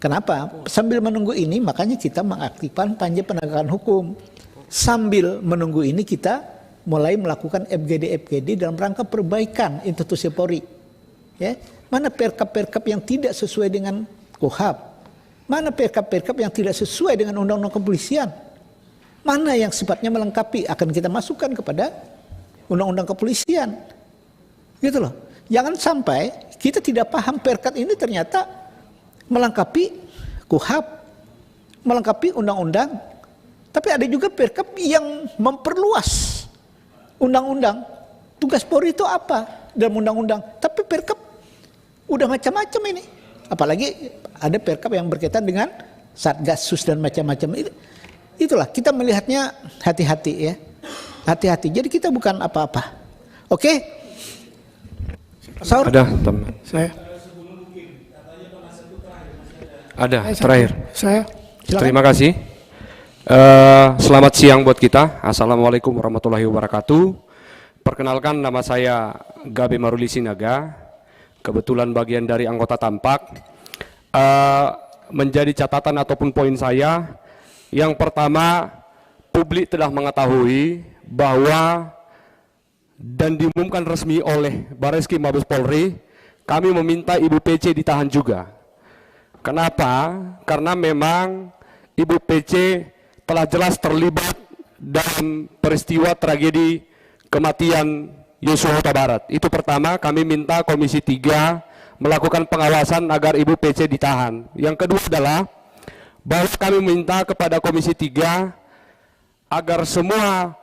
Kenapa? Sambil menunggu ini makanya kita mengaktifkan panja penegakan hukum. Sambil menunggu ini kita mulai melakukan FGD dalam rangka perbaikan institusi Polri. Ya. Mana perkap-perkap yang tidak sesuai dengan KUHP? Mana perkap-perkap yang tidak sesuai dengan undang-undang kepolisian? Mana yang sifatnya melengkapi, akan kita masukkan kepada undang-undang kepolisian. Gitu loh. Jangan sampai kita tidak paham perkap ini ternyata melengkapi KUHP, melengkapi undang-undang. Tapi ada juga perkap yang memperluas undang-undang. Tugas Polri itu apa dalam undang-undang? Tapi perkap udah macam-macam ini. Apalagi ada perkap yang berkaitan dengan Satgasus dan macam-macam. Itulah kita melihatnya hati-hati ya. Hati-hati. Jadi kita bukan apa-apa. Oke? Saur? Ada teman. Saya. Ada terakhir. Saya. Terima kasih. Selamat siang buat kita. Assalamualaikum warahmatullahi wabarakatuh. Perkenalkan, nama saya Gabe Maruli Sinaga. Kebetulan bagian dari anggota Tampak. Menjadi catatan ataupun poin saya, yang pertama, publik telah mengetahui bahwa dan diumumkan resmi oleh Bareskrim Mabes Polri, kami meminta Ibu PC ditahan juga. Kenapa? Karena memang Ibu PC telah jelas terlibat dalam peristiwa tragedi kematian Yosua Huta Barat. Itu pertama, kami minta Komisi 3 melakukan pengawasan agar Ibu PC ditahan. Yang kedua adalah bahwa kami minta kepada Komisi 3 agar semua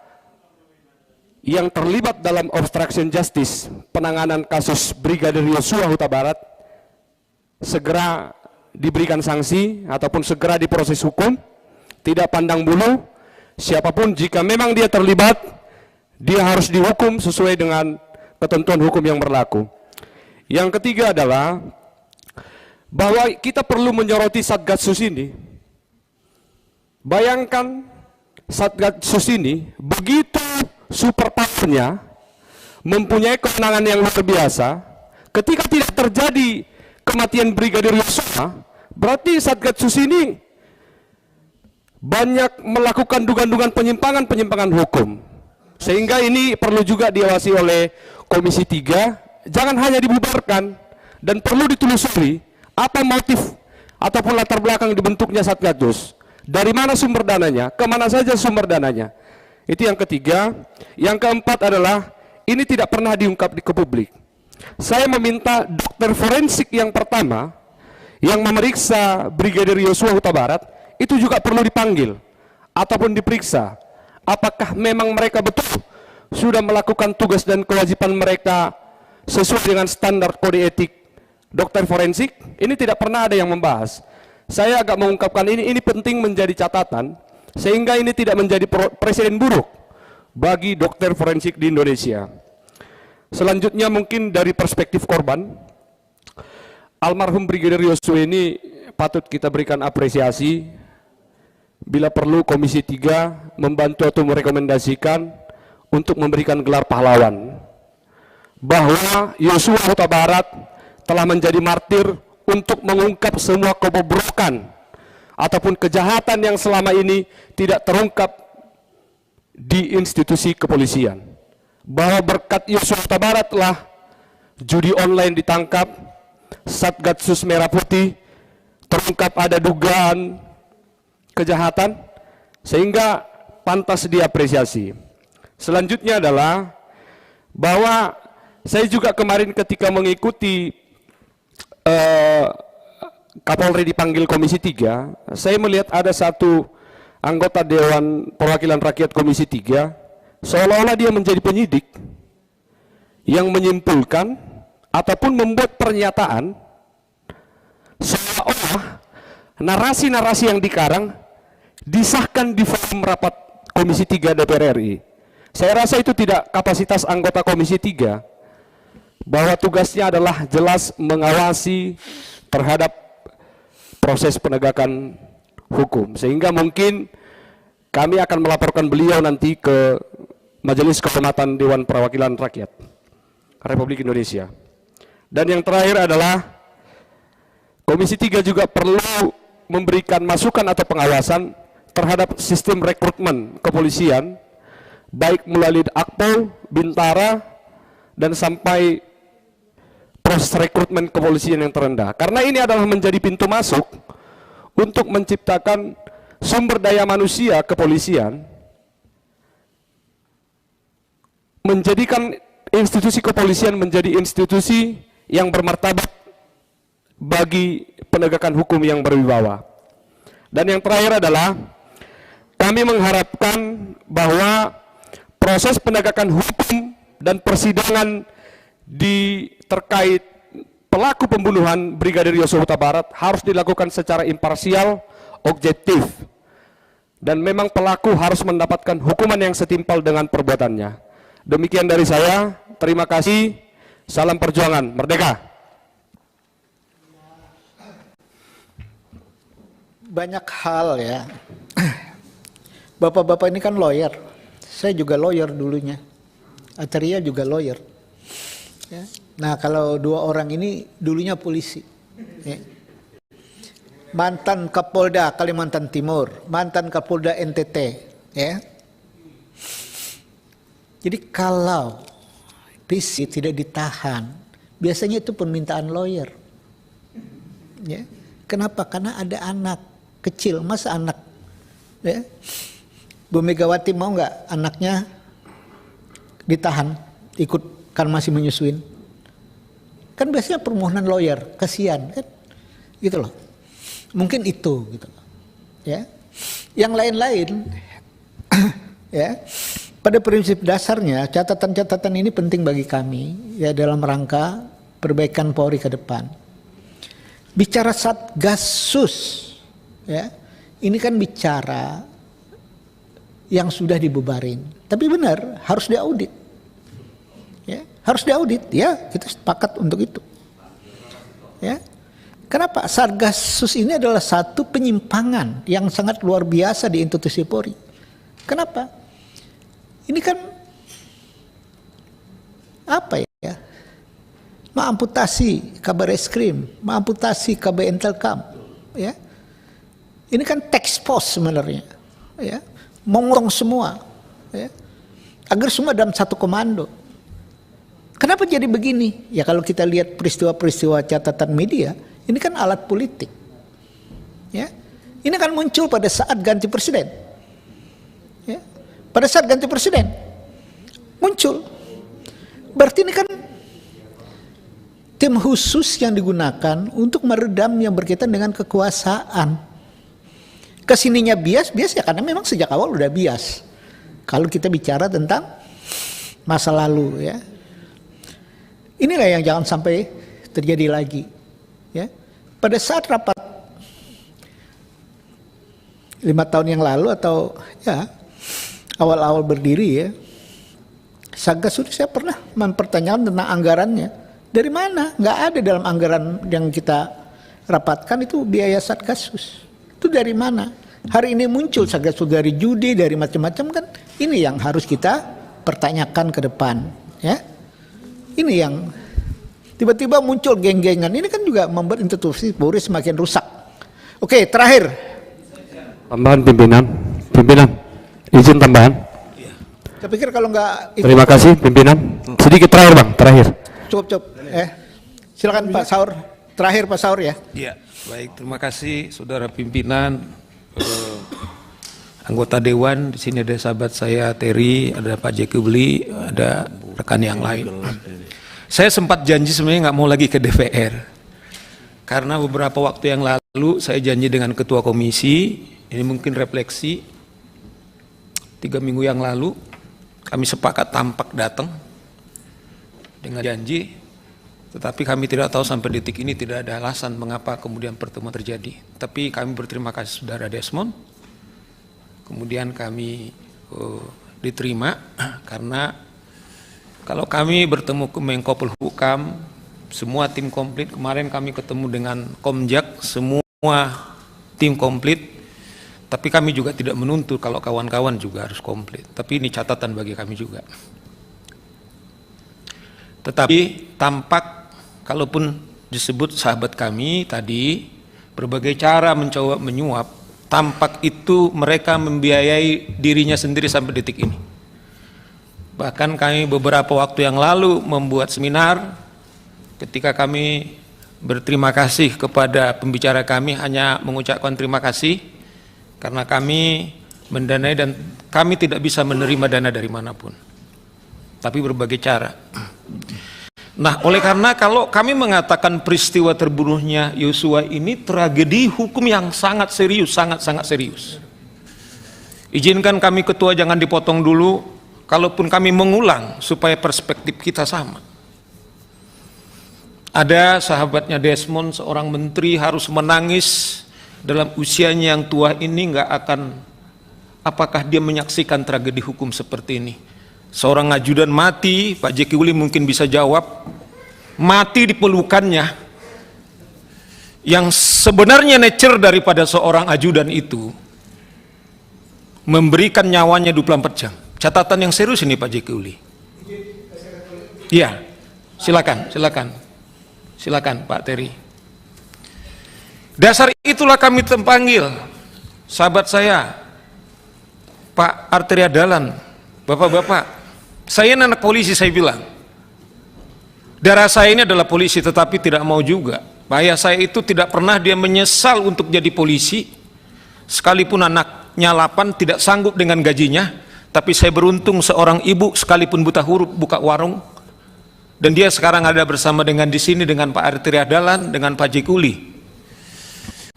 yang terlibat dalam obstruction justice penanganan kasus Brigadir Yosua Huta Barat segera diberikan sanksi ataupun segera diproses hukum, tidak pandang bulu siapapun. Jika memang dia terlibat, dia harus dihukum sesuai dengan ketentuan hukum yang berlaku. Yang ketiga adalah bahwa kita perlu menyoroti Satgasus ini. Bayangkan Satgasus ini begitu super powernya, mempunyai kewenangan yang luar biasa. Ketika tidak terjadi kematian Brigadir Yosua, berarti Satgasus ini banyak melakukan dugaan-dugaan penyimpangan hukum. Sehingga ini perlu juga diawasi oleh Komisi 3, jangan hanya dibubarkan, dan perlu ditelusuri apa motif ataupun latar belakang dibentuknya Satgasus, dari mana sumber dananya, kemana saja sumber dananya. Itu yang ketiga. Yang keempat adalah ini tidak pernah diungkap ke publik. Saya meminta dokter forensik yang pertama yang memeriksa Brigadir Yosua Huta Barat itu juga perlu dipanggil ataupun diperiksa. Apakah memang mereka betul sudah melakukan tugas dan kewajiban mereka sesuai dengan standar kode etik dokter forensik? Ini tidak pernah ada yang membahas. Saya agak mengungkapkan ini penting menjadi catatan, sehingga ini tidak menjadi presiden buruk bagi dokter forensik di Indonesia. Selanjutnya mungkin dari perspektif korban, almarhum Brigadir Yosua ini patut kita berikan apresiasi. Bila perlu Komisi 3 membantu atau merekomendasikan untuk memberikan gelar pahlawan, bahwa Yosua Huta Barat telah menjadi martir untuk mengungkap semua kebobrokan ataupun kejahatan yang selama ini tidak terungkap di institusi kepolisian. Bahwa berkat Yosua Huta Barat telah judi online ditangkap, Satgasus Merah Putih terungkap ada dugaan kejahatan, sehingga pantas diapresiasi. Selanjutnya adalah bahwa saya juga kemarin ketika mengikuti Kapolri dipanggil Komisi 3, saya melihat ada satu anggota Dewan Perwakilan Rakyat Komisi 3 seolah-olah dia menjadi penyidik yang menyimpulkan ataupun membuat pernyataan seolah-olah narasi-narasi yang dikarang disahkan di forum rapat Komisi 3 DPR RI. Saya rasa itu tidak kapasitas anggota Komisi 3, bahwa tugasnya adalah jelas mengawasi terhadap proses penegakan hukum. Sehingga mungkin kami akan melaporkan beliau nanti ke Majelis Kehormatan Dewan Perwakilan Rakyat Republik Indonesia. Dan yang terakhir adalah Komisi 3 juga perlu memberikan masukan atau pengawasan terhadap sistem rekrutmen kepolisian, baik melalui Akpol, Bintara, dan sampai proses rekrutmen kepolisian yang terendah. Karena ini adalah menjadi pintu masuk untuk menciptakan sumber daya manusia kepolisian, menjadikan institusi kepolisian menjadi institusi yang bermartabat bagi penegakan hukum yang berwibawa. Dan yang terakhir adalah kami mengharapkan bahwa proses penegakan hukum dan persidangan terkait pelaku pembunuhan Brigadir Yosua Huta Barat harus dilakukan secara imparsial, objektif, dan memang pelaku harus mendapatkan hukuman yang setimpal dengan perbuatannya. Demikian dari saya, terima kasih, salam perjuangan, merdeka. Banyak hal ya. Bapak-bapak ini kan lawyer, saya juga lawyer dulunya, Atria juga lawyer. Ya. Nah kalau dua orang ini dulunya polisi, ya. Mantan Kapolda Kalimantan Timur, mantan Kapolda NTT, ya. Jadi kalau Risi tidak ditahan. Biasanya itu permintaan lawyer. Ya. Kenapa? Karena ada anak kecil. Masa anak, ya? Bu Megawati mau nggak anaknya ditahan, ikut kan masih menyusuin? Kan biasanya permohonan lawyer, kasihan kan, gitu loh. Mungkin itu, gitu loh. Ya, yang lain-lain, ya. Pada prinsip dasarnya catatan-catatan ini penting bagi kami, ya, dalam rangka perbaikan Polri ke depan. Bicara Satgasus, ya, ini kan bicara yang sudah dibubarin. Tapi benar, harus diaudit. Ya, harus diaudit. Ya, kita sepakat untuk itu. Ya. Kenapa? Satgasus ini adalah satu penyimpangan yang sangat luar biasa di institusi Polri. Kenapa? Ini kan apa ya? Mengamputasi Kabar Eskrim, mengamputasi KB Intelkam, ya. Ini kan task force sebenarnya, ya. Mengurung semua, ya, agar semua dalam satu komando. Kenapa jadi begini? Ya kalau kita lihat peristiwa-peristiwa catatan media, ini kan alat politik, ya. Ini kan muncul pada saat ganti presiden, ya. Pada saat ganti presiden muncul, berarti ini kan tim khusus yang digunakan untuk meredam yang berkaitan dengan kekuasaan. Kesininya bias ya karena memang sejak awal udah bias. Kalau kita bicara tentang masa lalu, ya, inilah yang jangan sampai terjadi lagi. Ya, pada saat rapat 5 tahun yang lalu atau ya awal-awal berdiri, ya, Satgasus saya pernah mempertanyakan tentang anggarannya. Dari mana? Nggak ada dalam anggaran yang kita rapatkan itu biaya Satgasus. Itu dari mana? Hari ini muncul Satgasus dari judi, dari macam-macam kan. Ini yang harus kita pertanyakan ke depan, ya. Ini yang tiba-tiba muncul geng-gengan. Ini kan juga membuat institusi Polri semakin rusak. Oke, terakhir. Tambahan pimpinan. Izin tambahan. Saya pikir kalau nggak. Terima kasih pimpinan. Sedikit terakhir Bang, terakhir. Cukup. Silakan Pak Saur. Terakhir Pak Saur, ya. Iya, baik, terima kasih saudara pimpinan, anggota dewan. Di sini ada sahabat saya Terry, ada Pak Jeki Beli, ada rekan yang lain. Saya sempat janji sebenarnya nggak mau lagi ke DPR karena beberapa waktu yang lalu saya janji dengan ketua komisi. Ini mungkin refleksi 3 minggu yang lalu kami sepakat tampak datang dengan janji. Tetapi kami tidak tahu sampai detik ini tidak ada alasan mengapa kemudian pertemuan terjadi. Tapi kami berterima kasih saudara Desmond. Kemudian kami diterima karena kalau kami bertemu ke Menko Polhukam, semua tim komplit. Kemarin kami ketemu dengan Komjak, semua tim komplit. Tapi kami juga tidak menuntut kalau kawan-kawan juga harus komplit. Tapi ini catatan bagi kami juga. Tetapi tampak kalaupun disebut sahabat kami tadi berbagai cara mencoba menyuap, tampak itu mereka membiayai dirinya sendiri sampai detik ini. Bahkan kami beberapa waktu yang lalu membuat seminar ketika kami berterima kasih kepada pembicara kami, hanya mengucapkan terima kasih karena kami mendanai dan kami tidak bisa menerima dana dari manapun, tapi berbagai cara. Nah, oleh karena kalau kami mengatakan peristiwa terbunuhnya Yosua ini tragedi hukum yang sangat serius, sangat-sangat serius. Izinkan kami ketua jangan dipotong dulu, kalaupun kami mengulang supaya perspektif kita sama. Ada sahabatnya Desmond, seorang menteri harus menangis dalam usianya yang tua ini, nggak akan, apakah dia menyaksikan tragedi hukum seperti ini? Seorang ajudan mati, Pak Jeki Uli mungkin bisa jawab, mati di pelukannya. Yang sebenarnya nature daripada seorang ajudan itu memberikan nyawanya 24 jam. Catatan yang serius ini Pak Jeki Uli. Iya, silakan Pak Terry. Dasar itulah kami terpanggil, sahabat saya, Pak Arteria Dahlan, bapak-bapak. Saya anak polisi, saya bilang, Darah saya ini adalah polisi, tetapi tidak mau juga. Ayah saya itu tidak pernah dia menyesal untuk jadi polisi, sekalipun anaknya 8 tidak sanggup dengan gajinya. Tapi saya beruntung seorang ibu sekalipun buta huruf buka warung, dan dia sekarang ada bersama dengan di sini dengan Pak Arteria Dahlan, dengan Pak Jekuli.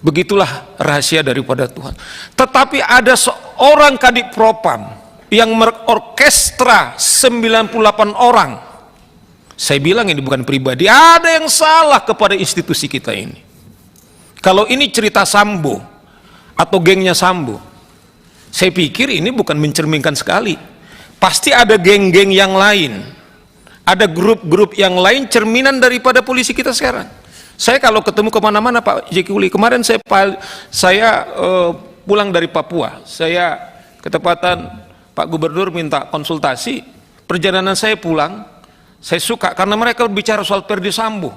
Begitulah rahasia daripada Tuhan. Tetapi ada seorang Kadip Propam yang merorkestra 98 orang. Saya bilang ini bukan pribadi, ada yang salah kepada institusi kita ini. Kalau ini cerita Sambo atau gengnya Sambo, saya pikir ini bukan mencerminkan sekali. Pasti ada geng-geng yang lain, ada grup-grup yang lain cerminan daripada polisi kita sekarang. Saya kalau ketemu kemana-mana Pak Jekuli, kemarin saya pulang dari Papua, saya ketepatan Pak Gubernur minta konsultasi, perjalanan saya pulang, saya suka karena mereka bicara soal Perdi Sambo.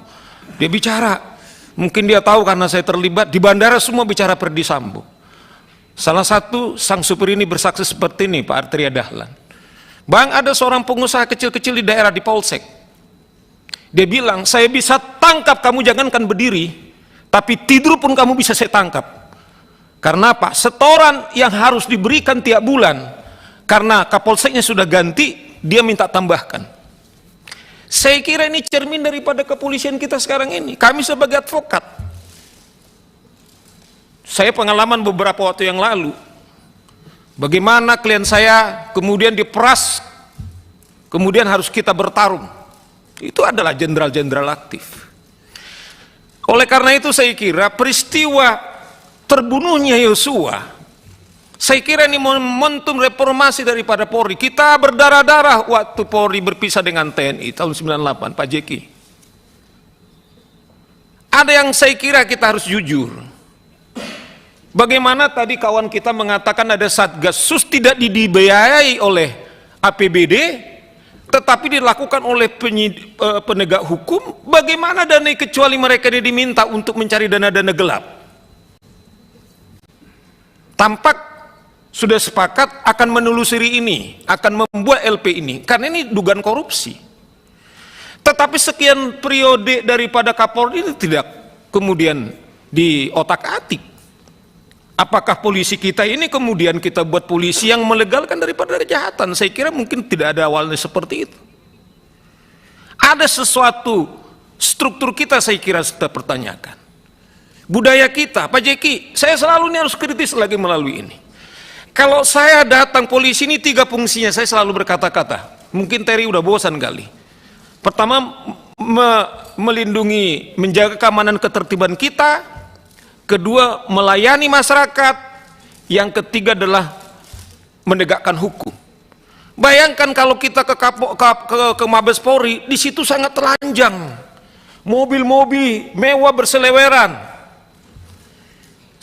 Dia bicara, mungkin dia tahu karena saya terlibat, di bandara semua bicara Perdi Sambo. Salah satu sang supir ini bersaksi seperti ini, Pak Arteria Dahlan. Bang, ada seorang pengusaha kecil-kecil di daerah di Polsek. Dia bilang, saya bisa tangkap kamu jangankan berdiri, tapi tidur pun kamu bisa saya tangkap. Karena apa? Setoran yang harus diberikan tiap bulan, karena Kapolseknya sudah ganti, dia minta tambahkan. Saya kira ini cermin daripada kepolisian kita sekarang ini. Kami sebagai advokat, saya pengalaman beberapa waktu yang lalu, bagaimana klien saya kemudian diperas, kemudian harus kita bertarung. Itu adalah jenderal-jenderal aktif. Oleh karena itu saya kira peristiwa terbunuhnya Yosua, saya kira ini momentum reformasi daripada Polri. Kita berdarah-darah waktu Polri berpisah dengan TNI tahun 98, Pak Jeki. Ada yang saya kira kita harus jujur. Bagaimana tadi kawan kita mengatakan ada Satgasus tidak dibiayai oleh APBD, tetapi dilakukan oleh penegak hukum. Bagaimana dana kecuali mereka diminta untuk mencari dana-dana gelap? Tampak sudah sepakat akan menelusuri ini, akan membuat LP ini, karena ini dugaan korupsi. Tetapi sekian periode daripada Kapolri ini tidak kemudian diotak-atik. Apakah polisi kita ini kemudian kita buat polisi yang melegalkan daripada kejahatan? Saya kira mungkin tidak ada awalnya seperti itu. Ada sesuatu struktur kita saya kira kita pertanyakan. Budaya kita, Pak Jeki, saya selalu ini harus kritis lagi melalui ini. Kalau saya datang polisi ini 3 fungsinya, saya selalu berkata-kata. Mungkin Terry udah bosan kali. Pertama, melindungi, menjaga keamanan ketertiban kita. Kedua, melayani masyarakat. Yang ketiga adalah menegakkan hukum. Bayangkan kalau kita ke Mabes Polri, di situ sangat telanjang, mobil-mobil mewah berseleweran.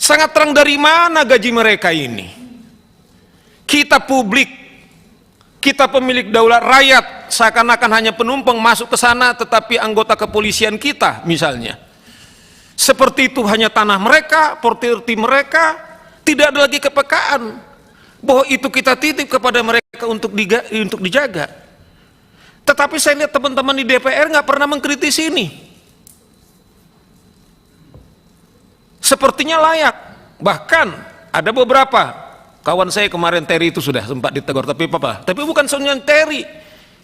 Sangat terang dari mana gaji mereka ini? Kita publik, kita pemilik daulat rakyat, seakan-akan hanya penumpang masuk ke sana, tetapi anggota kepolisian kita misalnya, seperti itu hanya tanah mereka, properti mereka, tidak ada lagi kepekaan bahwa itu kita titip kepada mereka untuk dijaga. Tetapi saya lihat teman-teman di DPR nggak pernah mengkritisi ini. Sepertinya layak. Bahkan ada beberapa kawan saya kemarin Terry itu sudah sempat ditegur, tapi bukan soalnya Terry.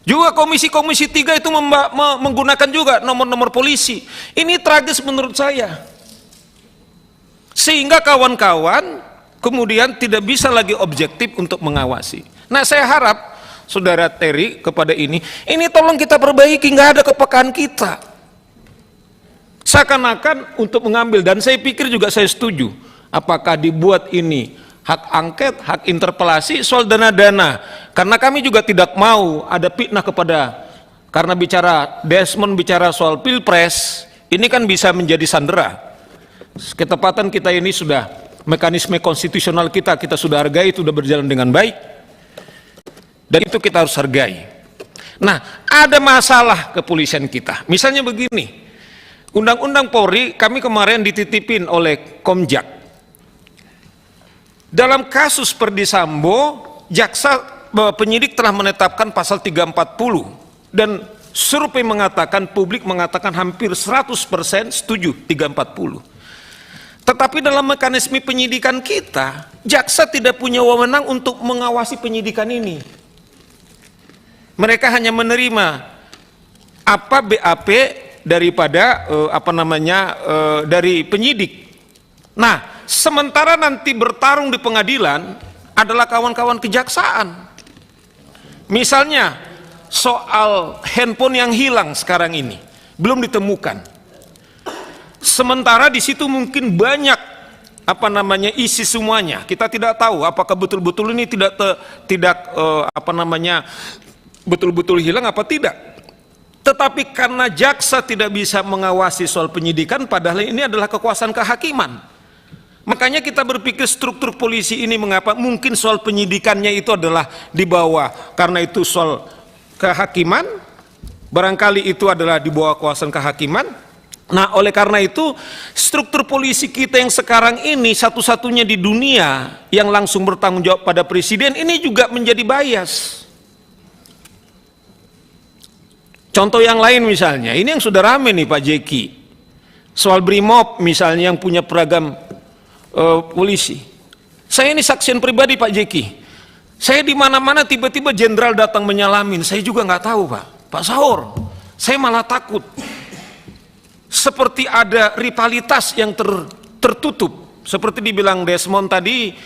Juga komisi-komisi 3 itu menggunakan juga nomor-nomor polisi. Ini tragis menurut saya. Sehingga kawan-kawan kemudian tidak bisa lagi objektif untuk mengawasi. Nah, saya harap Saudara Terry kepada ini tolong kita perbaiki, nggak ada kepekaan kita. Seakan-akan untuk mengambil, dan saya pikir juga saya setuju. Apakah dibuat ini hak angket, hak interpelasi soal dana-dana, karena kami juga tidak mau ada fitnah kepada, karena bicara Desmond bicara soal pilpres, ini kan bisa menjadi sandera. Ketepatan kita ini sudah, mekanisme konstitusional kita sudah hargai, itu sudah berjalan dengan baik, dan itu kita harus hargai. Nah, ada masalah kepolisian kita, misalnya begini, Undang-Undang Polri kami kemarin dititipin oleh Komjak. Dalam kasus Perdi Sambo, jaksa penyidik telah menetapkan pasal 340 dan survei mengatakan, publik mengatakan hampir 100% setuju, 340. Tetapi dalam mekanisme penyidikan kita, jaksa tidak punya wewenang untuk mengawasi penyidikan ini. Mereka hanya menerima apa BAP daripada dari penyidik. Nah, sementara nanti bertarung di pengadilan adalah kawan-kawan kejaksaan. Misalnya soal handphone yang hilang sekarang ini belum ditemukan. Sementara di situ mungkin banyak isi semuanya. Kita tidak tahu apakah betul-betul ini betul-betul hilang apa tidak. Tetapi karena jaksa tidak bisa mengawasi soal penyidikan, padahal ini adalah kekuasaan kehakiman. Makanya kita berpikir struktur polisi ini mengapa mungkin soal penyidikannya itu adalah di bawah, karena itu soal kehakiman, barangkali itu adalah di bawah kekuasaan kehakiman. Nah, oleh karena itu struktur polisi kita yang sekarang ini satu-satunya di dunia yang langsung bertanggung jawab pada presiden ini juga menjadi bias. Contoh yang lain misalnya, ini yang sudah rame nih Pak Jeki, soal Brimob misalnya yang punya peragam polisi. Saya ini saksian pribadi Pak Jeki. Saya di mana-mana tiba-tiba jenderal datang menyalamin, saya juga nggak tahu Pak Saur. Saya malah takut. Seperti ada rivalitas yang tertutup. Seperti dibilang Desmond tadi,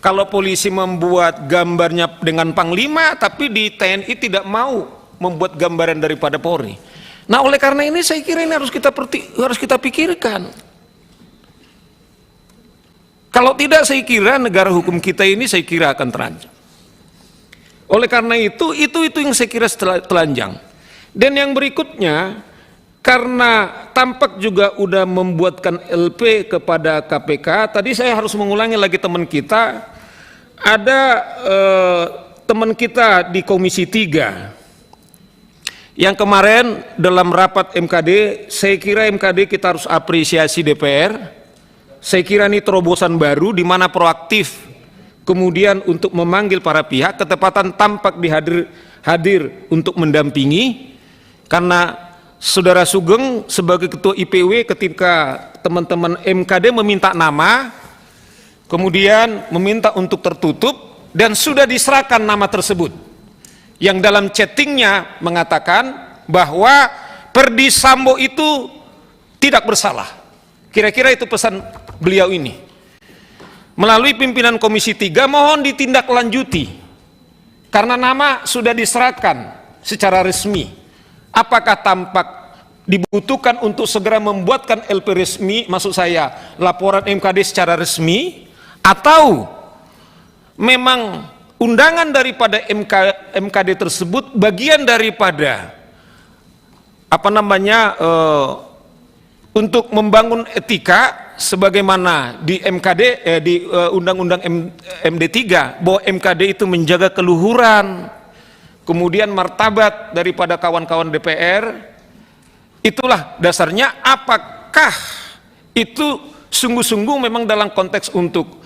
kalau polisi membuat gambarnya dengan Panglima, tapi di TNI tidak mau membuat gambaran daripada Polri. Nah, oleh karena ini saya kira ini harus kita pikirkan. Kalau tidak, saya kira negara hukum kita ini saya kira akan terancam. Oleh karena itu yang saya kira telanjang. Dan yang berikutnya, karena tampak juga udah membuatkan LP kepada KPK, tadi saya harus mengulangi lagi teman kita, ada teman kita di Komisi 3 yang kemarin dalam rapat MKD, saya kira MKD kita harus apresiasi DPR. Saya kira ini terobosan baru di mana proaktif kemudian untuk memanggil para pihak, ketepatan tampak hadir untuk mendampingi, karena Saudara Sugeng sebagai Ketua IPW ketika teman-teman MKD meminta nama, kemudian meminta untuk tertutup, dan sudah diserahkan nama tersebut, yang dalam chattingnya mengatakan bahwa Perdi Sambo itu tidak bersalah. Kira-kira itu pesan beliau ini. Melalui pimpinan Komisi 3 mohon ditindaklanjuti, karena nama sudah diserahkan secara resmi. Apakah tampak dibutuhkan untuk segera membuatkan LP resmi, maksud saya laporan MKD secara resmi, atau memang undangan daripada MKD tersebut bagian daripada untuk membangun etika sebagaimana di MKD di Undang-Undang MD 3 bahwa MKD itu menjaga keluhuran, kemudian martabat daripada kawan-kawan DPR. Itulah dasarnya. Apakah itu sungguh-sungguh memang dalam konteks untuk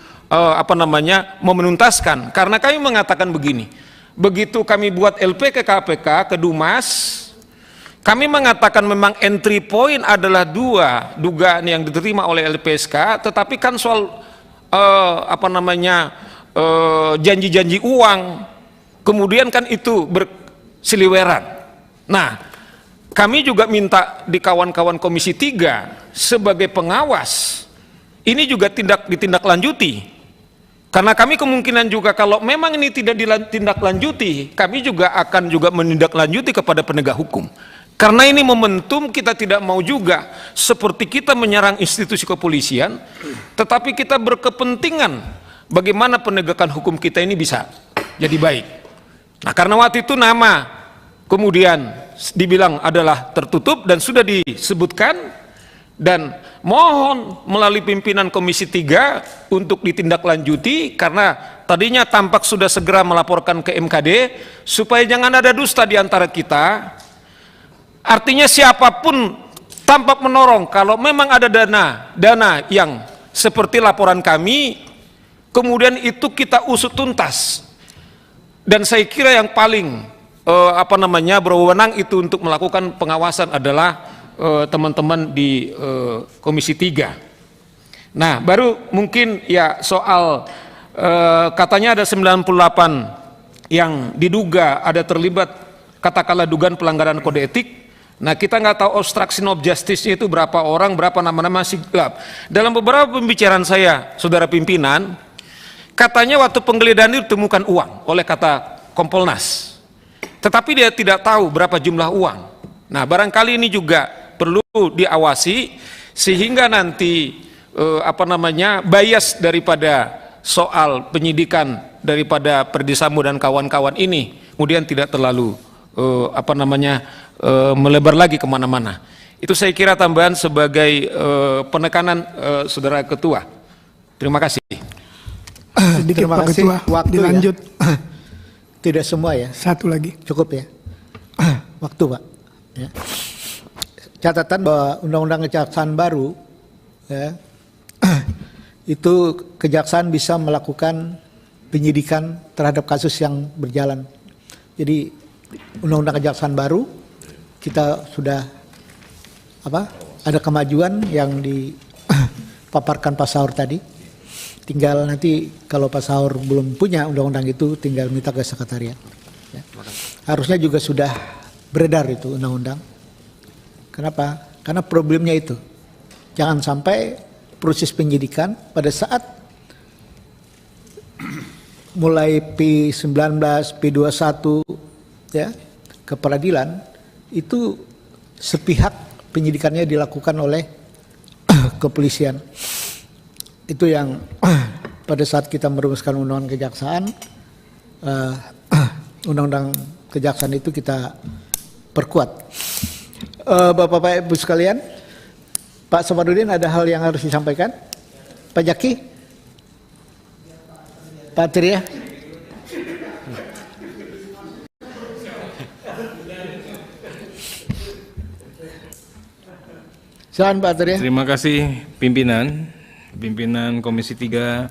menuntaskan? Karena kami mengatakan begini, begitu kami buat LP ke KPK, ke Dumas, kami mengatakan memang entry point adalah 2 dugaan yang diterima oleh LPSK, tetapi kan soal janji-janji uang, kemudian kan itu bersiliweran. Nah, kami juga minta di kawan-kawan Komisi 3 sebagai pengawas, ini juga ditindaklanjuti. Karena kami kemungkinan juga kalau memang ini tidak ditindaklanjuti, kami juga akan menindaklanjuti kepada penegak hukum. Karena ini momentum, kita tidak mau juga seperti kita menyerang institusi kepolisian, tetapi kita berkepentingan bagaimana penegakan hukum kita ini bisa jadi baik. Nah, karena waktu itu nama kemudian dibilang adalah tertutup dan sudah disebutkan, dan mohon melalui pimpinan Komisi 3 untuk ditindaklanjuti, karena tadinya tampak sudah segera melaporkan ke MKD supaya jangan ada dusta di antara kita. Artinya siapapun tampak menorong kalau memang ada dana yang seperti laporan kami, kemudian itu kita usut tuntas. Dan saya kira yang paling berwenang itu untuk melakukan pengawasan adalah teman-teman di Komisi 3. Nah, baru mungkin ya soal katanya ada 98 yang diduga ada terlibat katakanlah dugaan pelanggaran kode etik. Nah, kita nggak tahu obstruction of justice itu berapa orang, berapa nama-nama, masih gelap. Dalam beberapa pembicaraan saya, saudara pimpinan, katanya waktu penggeledahan itu ditemukan uang oleh kata Kompolnas, tetapi dia tidak tahu berapa jumlah uang. Nah, barangkali ini juga perlu diawasi sehingga nanti bias daripada soal penyidikan daripada Perdi Sambo dan kawan-kawan ini kemudian tidak terlalu melebar lagi kemana-mana. Itu saya kira tambahan sebagai penekanan saudara ketua. Terima kasih. Sedikit Terima Pak kasih. Ketua, Waktu dilanjut. Ya. Tidak semua ya. Satu lagi. Cukup ya. Waktu Pak. Ya. Catatan bahwa Undang-Undang Kejaksaan baru ya, itu kejaksaan bisa melakukan penyidikan terhadap kasus yang berjalan. Jadi Undang-Undang Kejaksaan baru kita sudah ada kemajuan yang dipaparkan Pak Saur tadi. Tinggal nanti kalau Pak Saur belum punya undang-undang itu tinggal minta ke sekretariat. Ya. Harusnya juga sudah beredar itu undang-undang. Kenapa? Karena problemnya itu. Jangan sampai proses penyidikan pada saat mulai P19, P21 ya, ke peradilan itu sepihak penyidikannya dilakukan oleh kepolisian. Itu yang pada saat kita merumuskan undang-undang kejaksaan, undang-undang kejaksaan itu kita perkuat. Bapak-bapak Ibu sekalian, Pak Safarudin ada hal yang harus disampaikan? Pak Jaki? Pak Tria? Silakan Pak Tria. Terima kasih pimpinan Komisi 3,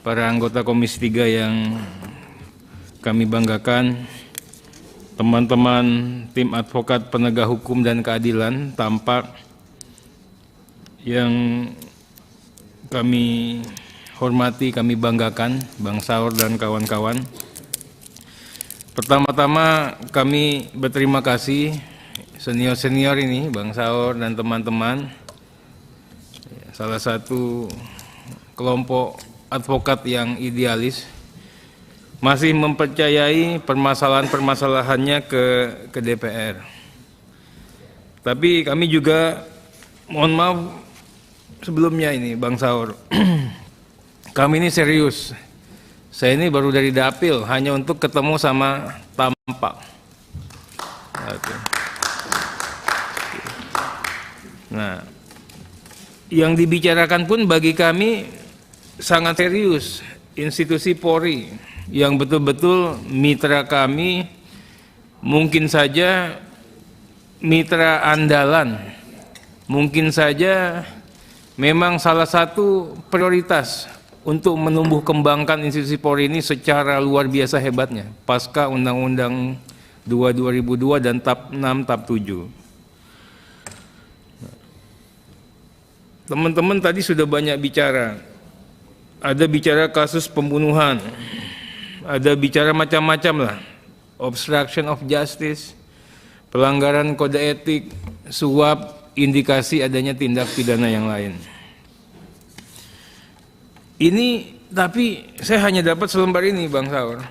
para anggota Komisi 3 yang kami banggakan, teman-teman tim advokat penegak hukum dan keadilan Tampak yang kami hormati, kami banggakan, Bang Saur dan kawan-kawan. Pertama-tama kami berterima kasih senior-senior ini, Bang Saur dan teman-teman, salah satu kelompok advokat yang idealis, masih mempercayai permasalahan-permasalahannya ke DPR. Tapi kami juga mohon maaf sebelumnya ini Bang Saur, kami ini serius. Saya ini baru dari Dapil hanya untuk ketemu sama Tampak. Nah, yang dibicarakan pun bagi kami sangat serius. Institusi Polri yang betul-betul mitra kami, mungkin saja mitra andalan, mungkin saja memang salah satu prioritas untuk menumbuh kembangkan institusi Polri ini secara luar biasa hebatnya pasca Undang-Undang 2002 dan TAP 6, TAP 7. Teman-teman tadi sudah banyak bicara. Ada bicara kasus pembunuhan, ada bicara macam-macam lah, obstruction of justice, pelanggaran kode etik, suap, indikasi adanya tindak pidana yang lain. Ini tapi saya hanya dapat selembar ini Bang Saur.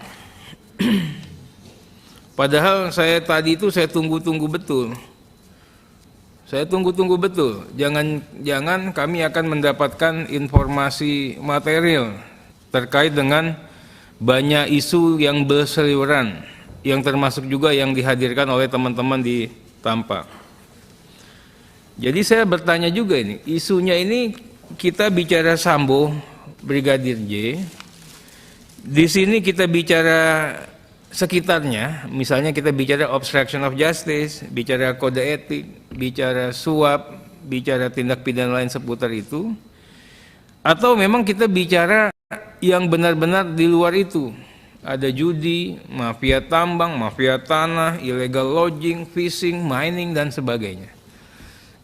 Padahal saya tadi itu saya tunggu-tunggu betul. Saya tunggu-tunggu betul, jangan kami akan mendapatkan informasi material terkait dengan banyak isu yang berseliweran, yang termasuk juga yang dihadirkan oleh teman-teman di Tampak. Jadi saya bertanya juga ini, isunya ini kita bicara Sambo, Brigadir J, di sini kita bicara sekitarnya, misalnya kita bicara obstruction of justice, bicara kode etik, bicara suap, bicara tindak pidana lain seputar itu, atau memang kita bicara yang benar-benar di luar itu, ada judi, mafia tambang, mafia tanah, illegal lodging, fishing, mining, dan sebagainya.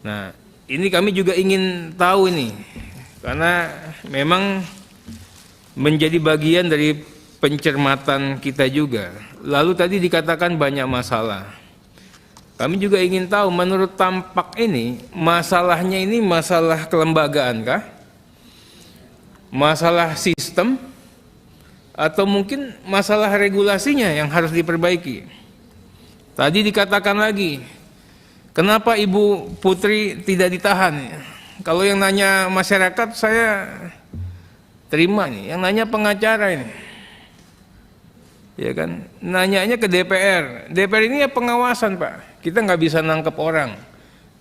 Nah, ini kami juga ingin tahu ini, karena memang menjadi bagian dari pencermatan kita juga. Lalu tadi dikatakan banyak masalah. Kami juga ingin tahu, menurut Tampak ini, masalahnya ini masalah kelembagaan kah? Masalah sistem? Atau mungkin masalah regulasinya yang harus diperbaiki? Tadi dikatakan lagi, kenapa Ibu Putri tidak ditahan? Kalau yang nanya masyarakat saya terima nih, yang nanya pengacara ini. Ya kan, nanyanya ke DPR. DPR ini ya pengawasan, Pak. Kita nggak bisa nangkep orang.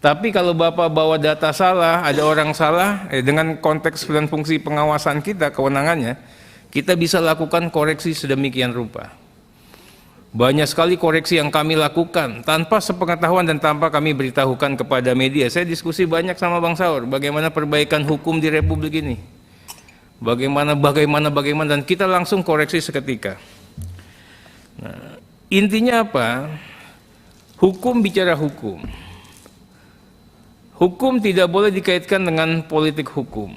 Tapi kalau Bapak bawa data salah, ada orang salah, dengan konteks dan fungsi pengawasan kita, kewenangannya, kita bisa lakukan koreksi sedemikian rupa. Banyak sekali koreksi yang kami lakukan tanpa sepengetahuan dan tanpa kami beritahukan kepada media. Saya diskusi banyak sama Bang Saur, bagaimana perbaikan hukum di Republik ini. Bagaimana, dan kita langsung koreksi seketika. Nah, intinya apa? Hukum bicara hukum. Hukum tidak boleh dikaitkan dengan politik hukum.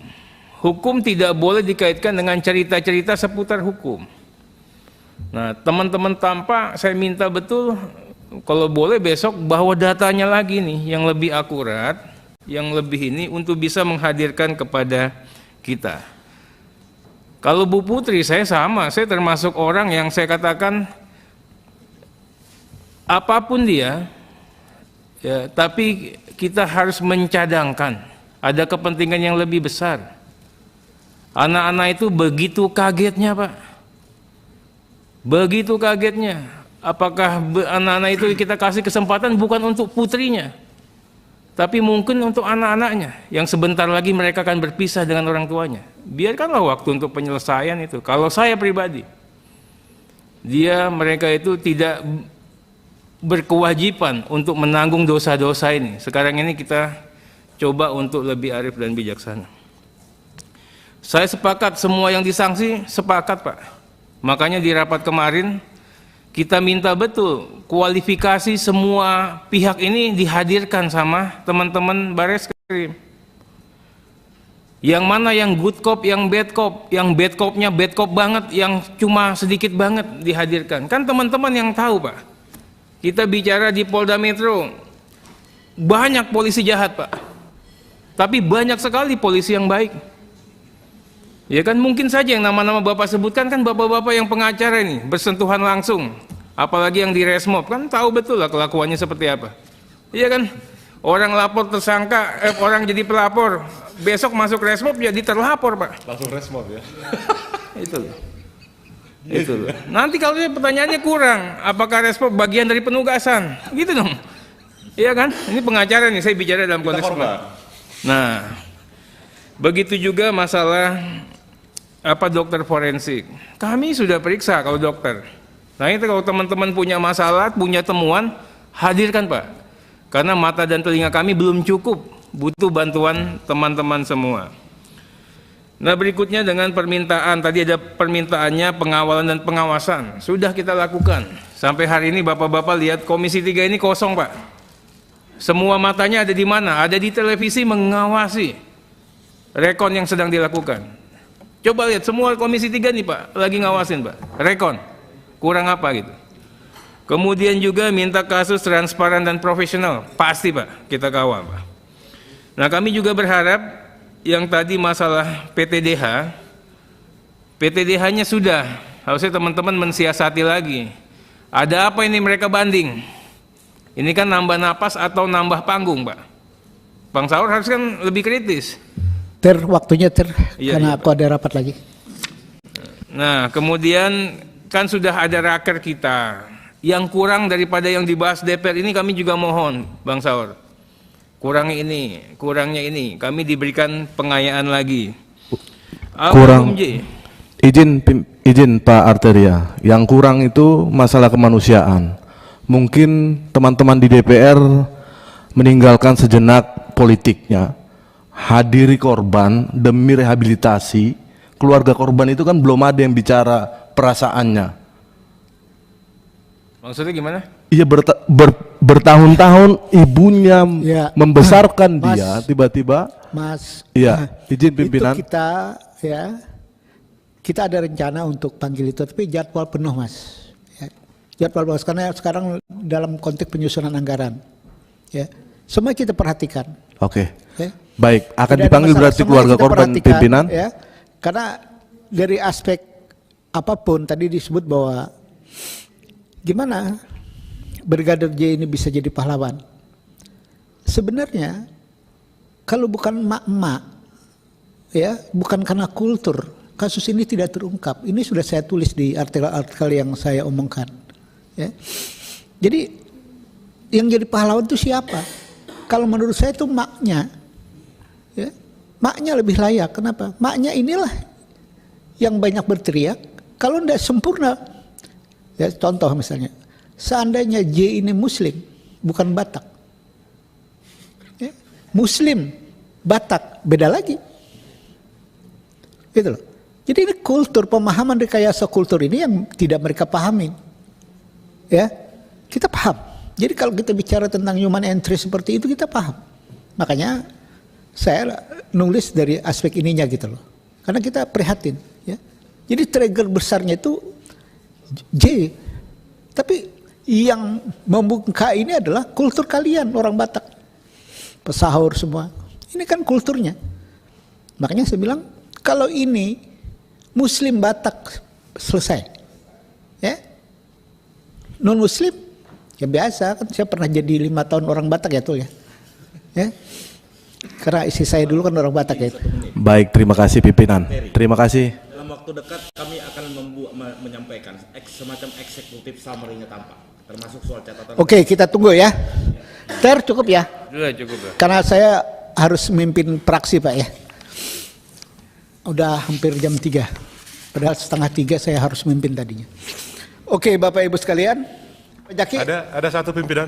Hukum tidak boleh dikaitkan dengan cerita-cerita seputar hukum. Nah, teman-teman Tampak, saya minta betul, kalau boleh besok bawa datanya lagi nih, yang lebih akurat, yang lebih ini, untuk bisa menghadirkan kepada kita. Kalau Bu Putri, saya sama, saya termasuk orang yang saya katakan, apapun dia, ya, tapi kita harus mencadangkan, ada kepentingan yang lebih besar. Anak-anak itu begitu kagetnya, Pak. Begitu kagetnya. Apakah anak-anak itu kita kasih kesempatan bukan untuk putrinya, tapi mungkin untuk anak-anaknya, yang sebentar lagi mereka akan berpisah dengan orang tuanya. Biarkanlah waktu untuk penyelesaian itu. Kalau saya pribadi, mereka itu tidak berkewajiban untuk menanggung dosa-dosa ini. Sekarang ini kita coba untuk lebih arif dan bijaksana. Saya sepakat, semua yang disanksi sepakat, Pak. Makanya di rapat kemarin kita minta betul kualifikasi semua pihak ini dihadirkan sama teman-teman Bareskrim. Yang mana yang good cop, yang bad cop, yang bad copnya bad cop banget, yang cuma sedikit banget dihadirkan. Kan teman-teman yang tahu, Pak. Kita bicara di Polda Metro, banyak polisi jahat, Pak. Tapi banyak sekali polisi yang baik. Ya kan, mungkin saja yang nama-nama Bapak sebutkan kan bapak-bapak yang pengacara ini, bersentuhan langsung. Apalagi yang di Resmob, kan tahu betul lah kelakuannya seperti apa. Iya kan, orang lapor tersangka, orang jadi pelapor, besok masuk Resmob jadi terlapor, Pak. Langsung Resmob ya. Itu loh. Itu loh. Nanti kalau pertanyaannya kurang, apakah Resmob bagian dari penugasan? Gitu dong. Iya kan? Ini pengacara nih, saya bicara dalam konteks. Nah, begitu juga masalah dokter forensik. Kami sudah periksa kalau dokter. Nah, itu kalau teman-teman punya masalah, punya temuan, hadirkan, Pak. Karena mata dan telinga kami belum cukup, butuh bantuan teman-teman semua. Nah, berikutnya dengan permintaan, tadi ada permintaannya pengawalan dan pengawasan. Sudah kita lakukan. Sampai hari ini Bapak-bapak lihat Komisi 3 ini kosong, Pak. Semua matanya ada di mana? Ada di televisi mengawasi rekon yang sedang dilakukan. Coba lihat semua Komisi 3 nih, Pak, lagi ngawasin, Pak. Rekon. Kurang apa gitu. Kemudian juga minta kasus transparan dan profesional. Pasti, Pak, kita kawal, Pak. Nah, kami juga berharap yang tadi masalah PTDH, PTDH-nya sudah, harusnya teman-teman mensiasati lagi. Ada apa ini mereka banding? Ini kan nambah napas atau nambah panggung, Pak. Bang Saur harus kan lebih kritis. Waktunya iya, karena iya, aku ada rapat lagi. Nah, kemudian kan sudah ada raker kita. Yang kurang daripada yang dibahas DPR ini kami juga mohon, Bang Saur. Kurangnya ini. Kami diberikan pengayaan lagi. Kurang. Izin Pak Arteria. Yang kurang itu masalah kemanusiaan. Mungkin teman-teman di DPR meninggalkan sejenak politiknya. Hadiri korban demi rehabilitasi. Keluarga korban itu kan belum ada yang bicara perasaannya, Maksudnya gimana? Iya, bertahun-tahun ibunya Ya. membesarkan Mas. dia, tiba-tiba. Mas, Iya, izin pimpinan. itu kita ada rencana untuk panggil itu, tapi jadwal penuh, Mas. Ya. Jadwal penuh karena sekarang dalam konteks penyusunan anggaran. Ya. Semua kita perhatikan. Oke. Ya. Baik, akan Tidak ada dipanggil masalah. berarti Semua keluarga kita korban, perhatikan, pimpinan. Ya. Karena dari aspek apapun tadi disebut bahwa gimana Brigadir J ini bisa jadi pahlawan. Sebenarnya kalau bukan emak-emak, ya, bukan karena kultur, kasus ini tidak terungkap. Ini sudah saya tulis di artikel-artikel yang saya omongkan. Ya. Jadi yang jadi pahlawan itu siapa? Kalau menurut saya itu maknya. Ya. Maknya lebih layak. Kenapa? Maknya inilah yang banyak berteriak. Kalau tidak sempurna, ya, contoh misalnya, seandainya J ini Muslim, bukan Batak. Ya. Muslim, Batak, beda lagi. Gitu loh. Jadi ini kultur, pemahaman rekayasa kultur ini yang tidak mereka pahami. Ya, kita paham. Jadi kalau kita bicara tentang human interest seperti itu, kita paham. Makanya saya nulis dari aspek ininya gitu loh. Karena kita prihatin. Ya. Jadi trigger besarnya itu J. Tapi yang membuka ini adalah kultur kalian, orang Batak. Pesahur semua. Ini kan kulturnya. Makanya saya bilang, kalau ini Muslim Batak selesai. Ya. Non-Muslim, ya biasa, kan saya pernah jadi 5 tahun orang Batak ya tuh ya. Ya. Karena istri saya dulu kan orang Batak ya. Baik, terima kasih pimpinan. Terima kasih. Dalam waktu dekat kami akan menyampaikan semacam eksekutif summary-nya tampak, termasuk soal catatan. Oke, kita tunggu ya. Cukup ya. Sudah cukup ya. Karena saya harus memimpin praksi Pak ya. Udah hampir jam 3. Padahal 2:30 saya harus memimpin tadinya. Oke, Bapak Ibu sekalian. Pak Jaki. Ada satu pimpinan,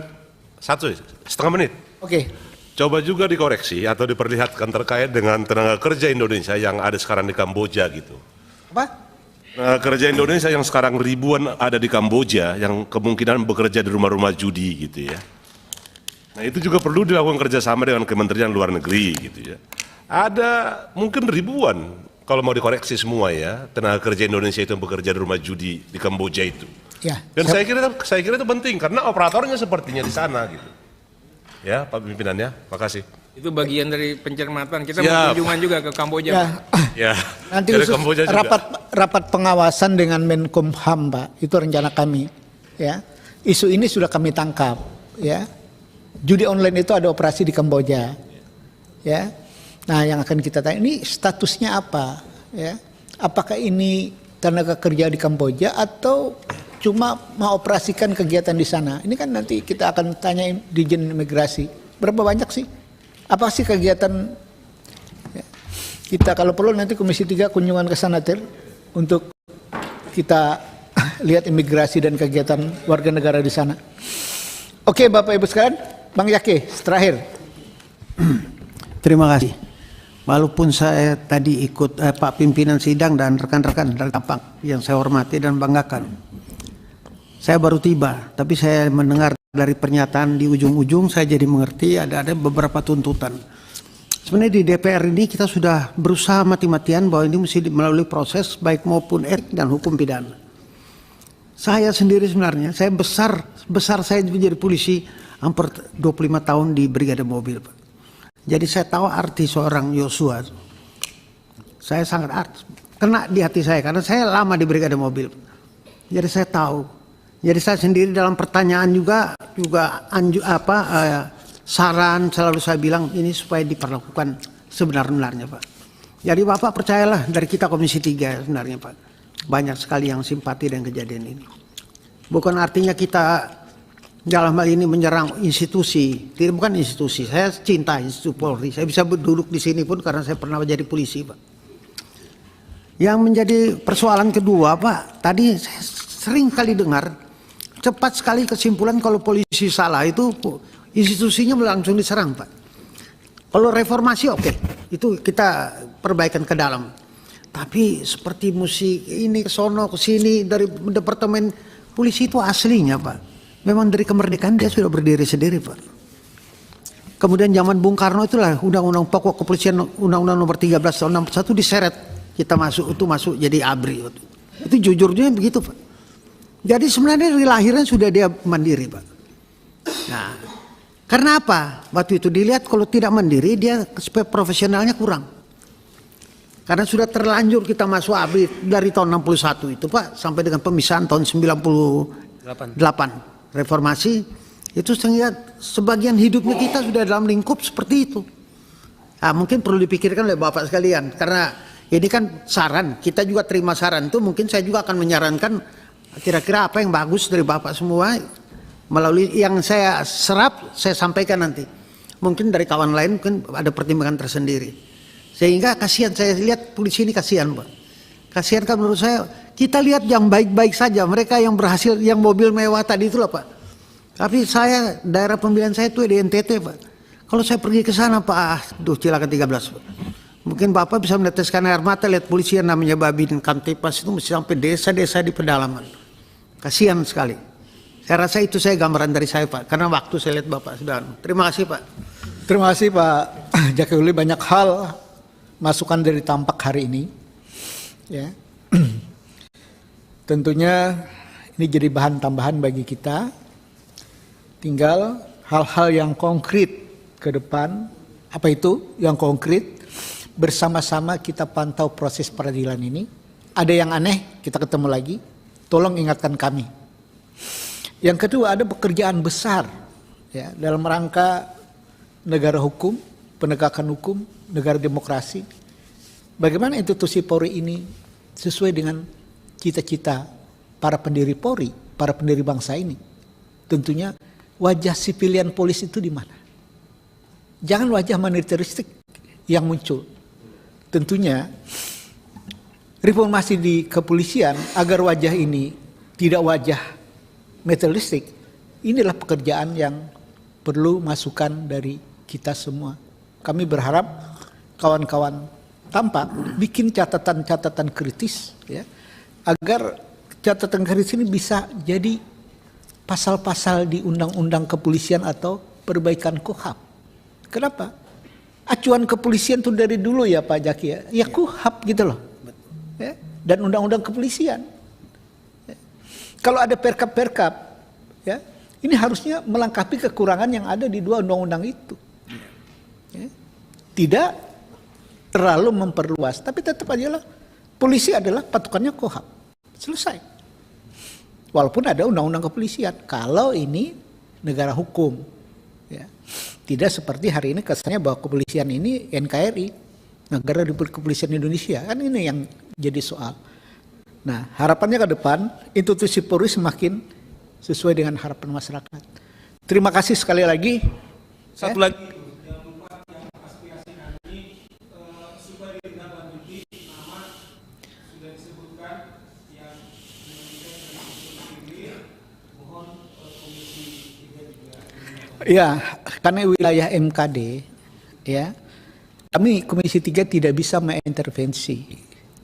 1,5 menit. Oke. Coba juga dikoreksi atau diperlihatkan terkait dengan tenaga kerja Indonesia yang ada sekarang di Kamboja gitu. Apa? Tenaga kerja Indonesia yang sekarang ribuan ada di Kamboja yang kemungkinan bekerja di rumah-rumah judi gitu ya. Nah itu juga perlu dilakukan kerjasama dengan Kementerian Luar Negeri gitu ya. Ada mungkin ribuan kalau mau dikoreksi semua ya tenaga kerja Indonesia itu yang bekerja di rumah judi di Kamboja itu. Ya. Dan saya kira itu penting karena operatornya sepertinya di sana gitu. Ya Pak Pimpinan ya, makasih. Itu bagian dari pencermatan. Kita Siap. mau kunjungan juga ke Kamboja. Ya. Ya. Nanti dari khusus Kamboja juga. rapat pengawasan dengan Menkumham Pak. Itu rencana kami. Ya. Isu ini sudah kami tangkap. Ya. Judi online itu ada operasi di Kamboja. Ya. Nah, yang akan kita tanya ini statusnya apa? Ya. Apakah ini tenaga kerja di Kamboja atau cuma mengoperasikan kegiatan di sana? Ini kan nanti kita akan tanyain Dijen Imigrasi. Berapa banyak sih? Apa sih kegiatan? Ya. Kita kalau perlu nanti Komisi 3 kunjungan ke sana untuk kita lihat imigrasi dan kegiatan warga negara di sana. Oke, Bapak Ibu sekalian, Bang Yaki, terakhir. Terima kasih. Walaupun saya tadi ikut Pak Pimpinan Sidang dan rekan-rekan dari Tapak yang saya hormati dan banggakan. Saya baru tiba, tapi saya mendengar dari pernyataan di ujung-ujung saya jadi mengerti ada beberapa tuntutan. Sebenarnya di DPR ini kita sudah berusaha mati-matian bahwa ini mesti melalui proses baik maupun etik dan hukum pidana. Saya sendiri sebenarnya, saya besar saya menjadi polisi hampir 25 tahun di Brigade Mobil, Pak. Jadi saya tahu arti seorang Yosua. Saya sangat kena di hati saya karena saya lama di Brigade Mobil. Jadi saya tahu. Jadi saya sendiri dalam pertanyaan juga saran selalu saya bilang ini supaya diperlakukan sebenar-benarnya Pak. Jadi Bapak percayalah dari kita Komisi 3 sebenarnya Pak. Banyak sekali yang simpati dengan kejadian ini. Bukan artinya kita dalam hal ini menyerang institusi, bukan institusi. Saya cinta institusi Polri. Saya bisa duduk di sini pun karena saya pernah menjadi polisi, Pak. Yang menjadi persoalan kedua, Pak, tadi saya sering kali dengar cepat sekali kesimpulan kalau polisi salah itu institusinya langsung diserang, Pak. Kalau reformasi oke, itu kita perbaikan ke dalam. Tapi seperti musik ini ke sono ke sini dari departemen polisi itu aslinya, Pak. Memang dari kemerdekaan dia sudah berdiri sendiri, Pak. Kemudian zaman Bung Karno itulah Undang-Undang Pokok Kepolisian, Undang-Undang Nomor 13 Tahun 61 diseret, kita masuk jadi ABRI. Itu jujurnya begitu, Pak. Jadi sebenarnya dari lahirnya sudah dia mandiri, Pak. Nah, karena apa? Waktu itu dilihat kalau tidak mandiri dia profesionalnya kurang. Karena sudah terlanjur kita masuk ABRI dari tahun 61 itu, Pak, sampai dengan pemisahan tahun 98 reformasi, itu sehingga sebagian hidupnya kita sudah dalam lingkup seperti itu. Nah, mungkin perlu dipikirkan oleh Bapak sekalian, karena ini kan saran, kita juga terima saran itu, mungkin saya juga akan menyarankan kira-kira apa yang bagus dari Bapak semua, melalui yang saya serap, saya sampaikan nanti. Mungkin dari kawan lain mungkin ada pertimbangan tersendiri. Sehingga kasihan, saya lihat polisi ini kasihan, Pak. Kasihan kan menurut saya, kita lihat yang baik-baik saja, mereka yang berhasil, yang mobil mewah tadi itulah, Pak. Tapi saya, daerah pemilihan saya itu di NTT, Pak. Kalau saya pergi ke sana, Pak, Cilaka 13, Pak. Mungkin Bapak bisa meneteskan air mata lihat polisi yang namanya Babin Kamtipas itu mesti sampai desa-desa di pedalaman. Kasihan sekali. Saya rasa itu saya gambaran dari saya, Pak. Karena waktu saya lihat Bapak sudah. Terima kasih, Pak. Terima kasih, Pak Jaki Uli. Banyak hal masukan dari Tampak hari ini. Ya. Tentunya ini jadi bahan tambahan bagi kita. Tinggal hal-hal yang konkret ke depan. Apa itu yang konkret? Bersama-sama kita pantau proses peradilan ini. Ada yang aneh, kita ketemu lagi. Tolong ingatkan kami. Yang kedua, ada pekerjaan besar ya, dalam rangka negara hukum, penegakan hukum, negara demokrasi. Bagaimana institusi Polri ini sesuai dengan cita-cita para pendiri Polri, para pendiri bangsa ini. Tentunya wajah sipilian polisi itu di mana? Jangan wajah militeristik yang muncul. Tentunya reformasi di kepolisian agar wajah ini tidak wajah militeristik. Inilah pekerjaan yang perlu masukan dari kita semua. Kami berharap kawan-kawan Tampak bikin catatan-catatan kritis ya, agar catatan kritis ini bisa jadi pasal-pasal di undang-undang kepolisian atau perbaikan KUHAP. Kenapa? Acuan kepolisian itu dari dulu ya Pak Jaki ya, ya KUHAP gitu loh. Ya, dan undang-undang kepolisian. Ya. Kalau ada perkap-perkap ya, ini harusnya melengkapi kekurangan yang ada di dua undang-undang itu. Ya. Tidak terlalu memperluas, tapi tetap aja lah polisi adalah patokannya KUHAP. Selesai. Walaupun ada undang-undang kepolisian. Kalau ini negara hukum, ya. Tidak seperti hari ini kesannya bahwa kepolisian ini NKRI, Negara Republik Kepolisian Indonesia. Kan ini yang jadi soal. Nah, harapannya ke depan institusi Polri semakin sesuai dengan harapan masyarakat. Terima kasih sekali lagi. Satu lagi. Ya, karena wilayah MKD, ya, kami Komisi 3 tidak bisa mengintervensi.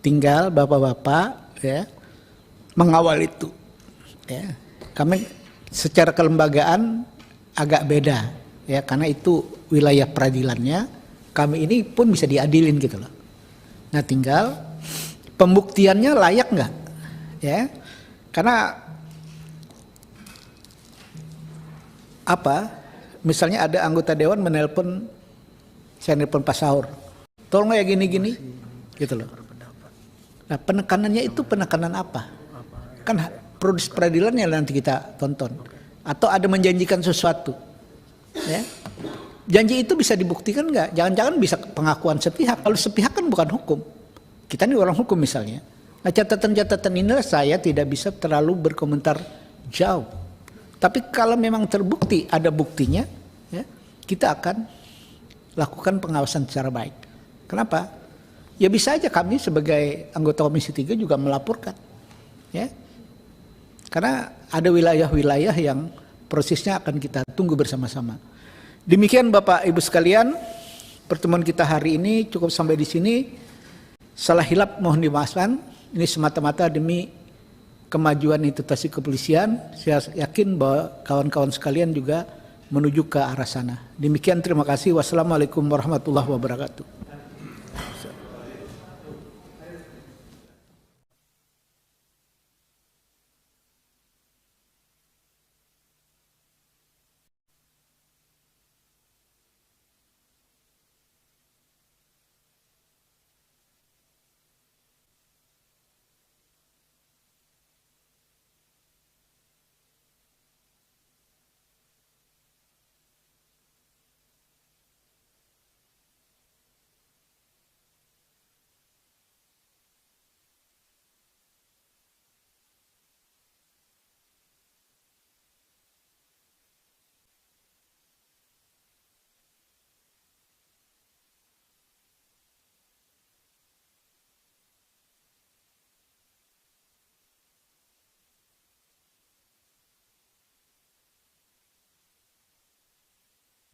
Tinggal bapak-bapak, ya, mengawal itu. Ya, kami secara kelembagaan agak beda, ya, karena itu wilayah peradilannya. Kami ini pun bisa diadilin gitu loh. Nah, tinggal pembuktiannya layak nggak, ya? Karena apa? Misalnya ada anggota dewan menelpon, saya nelpon Pak Saur, tolong ya gini-gini, gitu loh. Nah penekanannya itu penekanan apa? Kan proses peradilannya nanti kita tonton. Atau ada menjanjikan sesuatu, ya. Janji itu bisa dibuktikan nggak? Jangan-jangan bisa pengakuan sepihak. Kalau sepihak kan bukan hukum. Kita ini orang hukum misalnya. Nah catatan-catatan inilah saya tidak bisa terlalu berkomentar jauh. Tapi kalau memang terbukti ada buktinya, ya, kita akan lakukan pengawasan secara baik. Kenapa? Ya bisa aja kami sebagai anggota Komisi 3 juga melaporkan. Ya. Karena ada wilayah-wilayah yang prosesnya akan kita tunggu bersama-sama. Demikian Bapak Ibu sekalian, pertemuan kita hari ini cukup sampai di sini. Salah hilap mohon dimaafkan. Ini semata-mata demi kemajuan institusi kepolisian, saya yakin bahwa kawan-kawan sekalian juga menuju ke arah sana. Demikian, terima kasih. Wassalamualaikum warahmatullahi wabarakatuh.